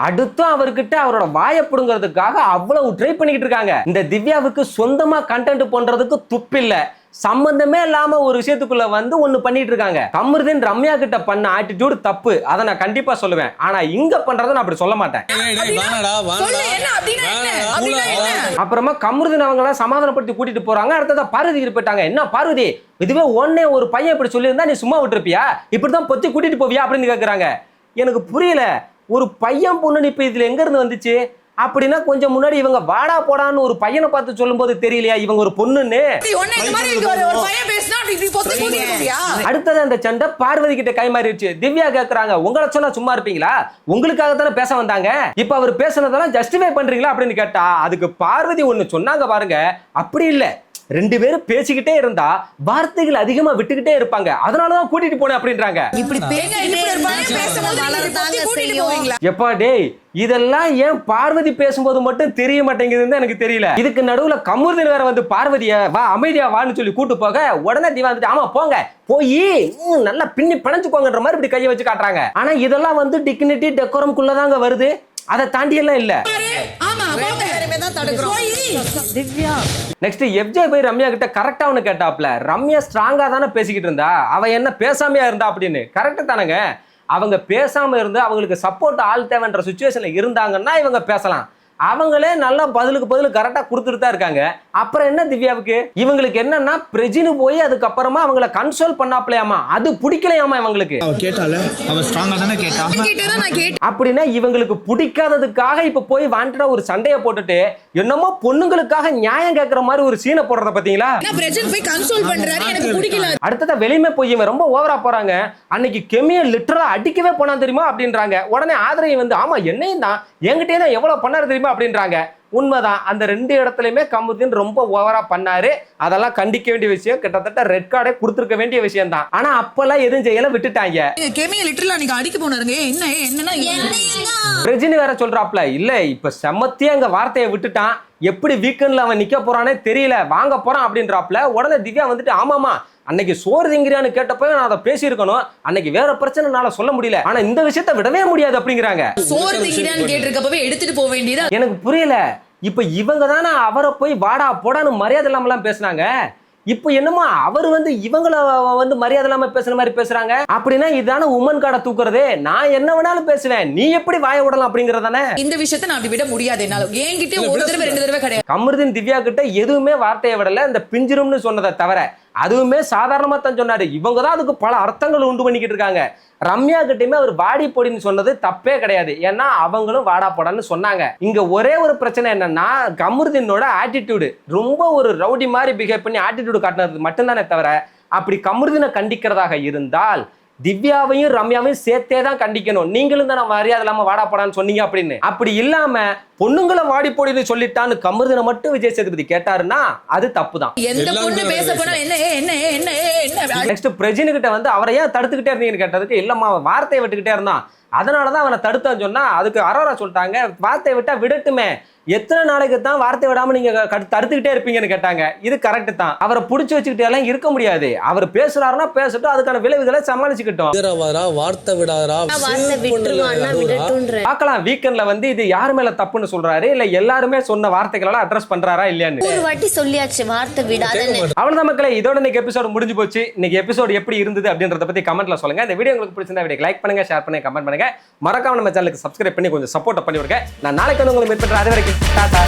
அடுத்தும் அவர்கிட்ட அவரோட வாயை புடுங்கிறதுக்காக அவ்வளவு ட்ரை பண்ணிக்கிட்டு இருக்காங்க. இந்த திவ்யாவுக்கு சொந்தமா கண்டென்ட் பண்றதுக்கு துப்பில்ல. சம்பந்தமே இல்லாம ஒரு விஷயத்துக்குள்ள வந்து ஒண்ணு பண்ணிட்டு இருக்காங்க. கமருதீன் ரம்யா கிட்ட பண்ண ஆட்டிடியூட் தப்பு, அதை நான் கண்டிப்பா சொல்லுவேன். ஆனா இங்க பண்றதை நான் அப்படி சொல்ல மாட்டேன். அப்புறமா கமருதீன் அவங்கள சமாதானப்படுத்தி கூட்டிட்டு போறாங்க. அடுத்ததா பார்வதி போயிட்டாங்க. என்ன பார்வதி, இதுவே ஒன்னே ஒரு பையன் இப்படி சொல்லியிருந்தா நீ சும்மா விட்டுருப்பியா? இப்படிதான் பொத்தி கூட்டிட்டு போவியா அப்படின்னு கேக்குறாங்க. எனக்கு புரியல, ஒரு பையன் பொண்ணு இப்ப இதுல எங்க இருந்து வந்துச்சு? அப்படின்னா கொஞ்சம் முன்னாடி இவங்க வாடா போடான்னு ஒரு பையனை பார்த்து சொல்லும் போது தெரியலையா இவங்க ஒரு பொண்ணுன்னு? அடுத்தது அந்த சண்டை பார்வதி கிட்ட கை மாறிடுச்சு. திவ்யா கேக்குறாங்க, உங்களை சொன்னா சும்மா இருப்பீங்களா? உங்களுக்காக தானே பேச வந்தாங்க, இப்ப அவர் பேசுனதெல்லாம் ஜஸ்டிஃபை பண்றீங்களா அப்படின்னு கேட்டா அதுக்கு பார்வதி ஒண்ணு சொன்னாங்க பாருங்க, அப்படி இல்ல, ரெண்டு பேரும் பேசிக்கிட்டே இருந்தா வார்த்தைகள் அதிகமா விட்டுக்கிட்டே இருப்பாங்க, அதனாலதான் கூட்டிட்டு போனேன் அப்படின்றாங்க. எப்பா டேய், இதெல்லாம் ஏன் பார்வதி பேசும்போது மட்டும் தெரிய மாட்டேங்குதுன்னு எனக்கு தெரியல. இதுக்கு நடுவுல கமருதீன் வேற வந்து பார்வதிய வா அமைதியா வான்னு சொல்லி கூட்டு போக உடனே திவா வந்துட்டு ஆமா போங்க போய் நல்லா பின்னி பிணைஞ்சுக்கோங்கன்ற மாதிரி இப்படி கையை வச்சு காட்டுறாங்க. ஆனா இதெல்லாம் வந்து டிக்னிட்டி டெக்கோரம்குள்ளதாங்க வருது, அதை தாண்டி எல்லாம் இல்ல. நெக்ஸ்ட் எஃப்ஜே போய் ரம்யா கிட்ட கரெக்டா ஒன்னு கேட்டாப்ல. ரம்யா ஸ்ட்ராங்கா தானே பேசிக்கிட்டு இருந்தா, அவ என்ன பேசாமையா இருந்தா அப்படின்னு. கரெக்ட் தானங்க, அவங்க பேசாம இருந்து அவங்களுக்கு சப்போர்ட் ஆள் தேவைன்ற சுச்சுவேஷன்ல இருந்தாங்கன்னா இவங்க பேசலாம். அவங்களே நல்லா பதிலுக்கு பதில் கரெக்டா கொடுத்துட்டு தான் இருக்காங்க. அப்புறம் என்ன திவ்யாவுக்கு? இவங்களுக்கு என்னன்னா பிரஜினு போய் அதுக்கப்புறமா அவங்கள கன்சோல் பண்ணாப்லையாமா, அது பிடிக்கலையாமா இவங்களுக்கு. அப்படின்னா இவங்களுக்கு பிடிக்காததுக்காக இப்ப போய் வாண்டடா ஒரு சண்டையை போட்டுட்டு என்னமோ பொண்ணுங்களுக்காக நியாயம் கேட்கற மாதிரி ஒரு சீனை போடுறத பாத்தீங்களா? அடுத்ததா வெளியுமே போய் இவன் ரொம்ப ஓவரா போறாங்க. அன்னைக்கு கெமியை லிட்டரலா அடிக்கவே போனா தெரியுமா அப்படின்றாங்க. உடனே ஆதரவு வந்து ஆமா என்னையும் தான் என்கிட்டயே தான் எவ்வளவு பண்ணாரு தெரியுமா அப்படின்றாங்க. உண்மைதான், அந்த ரெண்டு இடத்துலயுமே கமருதீன் ரொம்ப ஓவரா பண்ணாரு. அதெல்லாம் கண்டிக்க வேண்டிய விஷயம், கிட்டத்தட்ட ரெட் கார்டே கொடுத்துருக்க வேண்டிய விஷயம் தான். ஆனா அப்பெல்லாம் எதுவும் செய்யல, விட்டுட்டாங்க. பிரஜினி வேற சொல்றாப்ல, இல்ல இப்ப செமத்தியா அங்க வார்த்தையை விட்டுட்டான், எப்படி வீக்கெண்ட்ல அவன் நிக்க போறானே தெரியல, வாங்க போறான் அப்படின்றாப்ல. உடனே திவ்யா வந்துட்டு ஆமாமா அன்னைக்கு சோறு திங்கிறியான்னு கேட்டப்போ நான் அதை பேசியிருக்கணும், அன்னைக்கு வேற பிரச்சனைனால சொல்ல முடியல, ஆனா இந்த விஷயத்த விடவே முடியாது அப்படிங்கிறாங்க. சோறு திங்கிறான்னு கேட்டிருக்கப்பவே எடுத்துட்டு போக வேண்டியதா? எனக்கு புரியல, இப்ப இவங்க தானே அவரை போய் வாடா போடான்னு மரியாதை இல்லாமலாம் பேசினாங்க, இப்போ என்னமோ அவர் வந்து இவங்கள வந்து மரியாதை இல்லாம பேசுற மாதிரி பேசுறாங்க. அப்படின்னா இதான உமன் கார்டை தூக்குறது. நான் என்ன வேணாலும் பேசுவேன், நீ எப்படி வாய விடலாம் அப்படிங்கறதானே. இந்த விஷயத்தை நான் அப்படி விட முடியாது, என்னால என்கிட்ட ஒரு தடவை ரெண்டு தடவை கிடையாது. கமருதீன் திவ்யா கிட்ட எதுவுமே வார்த்தையை விடல, இந்த பிஞ்சிரும்னு சொன்னதை தவிர. அதுவுமே சாதாரணமா தான் சொன்னாரு. இவங்க தான் அதுக்கு பல அர்த்தங்கள் உண்டு பண்ணிக்கிட்டு இருக்காங்க. ரம்யா கிட்டயுமே அவர் வாடி போடின்னு சொன்னது தப்பே கிடையாது, ஏன்னா அவங்களும் வாடா போடான்னு சொன்னாங்க. இங்க ஒரே ஒரு பிரச்சனை என்னன்னா கமருதீனோட ஆட்டிடியூடு, ரொம்ப ஒரு ரவுடி மாதிரி பிஹேவ் பண்ணி ஆட்டிடியூடு காட்டினது மட்டும்தானே தவிர, அப்படி கமருதீனை கண்டிக்கிறதாக இருந்தால் திவ்யாவையும் ரம்யாவையும் சேர்த்தே தான் கண்டிக்கணும். நீங்களும் தான் மரியாதை இல்லாம வாடா போடான்னு சொன்னீங்க அப்படின்னு. அப்படி இல்லாம பொண்ணுங்களை வாடி போடின்னு சொல்லிட்டான்னு கமருதீனை மட்டும் விஜய் சேதுபதி கேட்டாருன்னா அது தப்பு தான். நெக்ஸ்ட் பிரஜினு கிட்ட வந்து அவரை ஏன் தடுத்துக்கிட்டே இருந்தீங்கன்னு கேட்டதுக்கு இல்லம்மா வார்த்தையை விட்டுக்கிட்டே இருந்தான், அதனாலதான் அவனை தடுத்தான்னு சொன்னா அதுக்கு அரோரா சொல்லிட்டாங்க வார்த்தையை விட்டா விடட்டுமே, எத்தனை நாளைக்கு தான் வார்த்தை விடாம நீங்க தடுத்துக்கிட்டே இருப்பீங்கன்னு கேட்டாங்க. இது கரெக்ட் தான், அவரை புடிச்சு வச்சுக்கிட்டே எல்லாம் இருக்க முடியாது. அவர் பேசுறாருன்னா பேசட்டும், அதுக்கான விளைவுகளை சமாளிச்சுக்கிட்டோம். பார்க்கலாம் வீக்கெண்ட்ல வந்து இது யாரு மேல தப்புன்னு சொல்றாரு, இல்ல எல்லாருமே சொன்ன வார்த்தைகளால அட்ரஸ் பண்றாரா இல்லையான்னு ஒரு வாட்டி சொல்லியாச்சு, வார்த்தை விடாதன்னு. அவ்வளவுதான் மக்களே, இதோட இன்னைக்கு எபிசோடு முடிஞ்சு போச்சு. இன்னைக்கு எபிசோடு எப்படி இருந்தது அப்படின்றத பத்தி கமெண்ட்ல சொல்லுங்க. இந்த வீடியோ உங்களுக்கு பிடிச்சிருந்தா வீடியோ லைக் பண்ணுங்க, ஷேர் பண்ணுங்க, கமெண்ட் பண்ணுங்க. மறக்காம நம்ம சேனலுக்கு சப்ஸ்கிரைப் பண்ணி கொஞ்சம் சப்போர்ட் பண்ணி விடுங்க. நான் நாளைக்கு வந்து உங்களை மீட் பண்றேன். அது வரைக்கும் டாடா.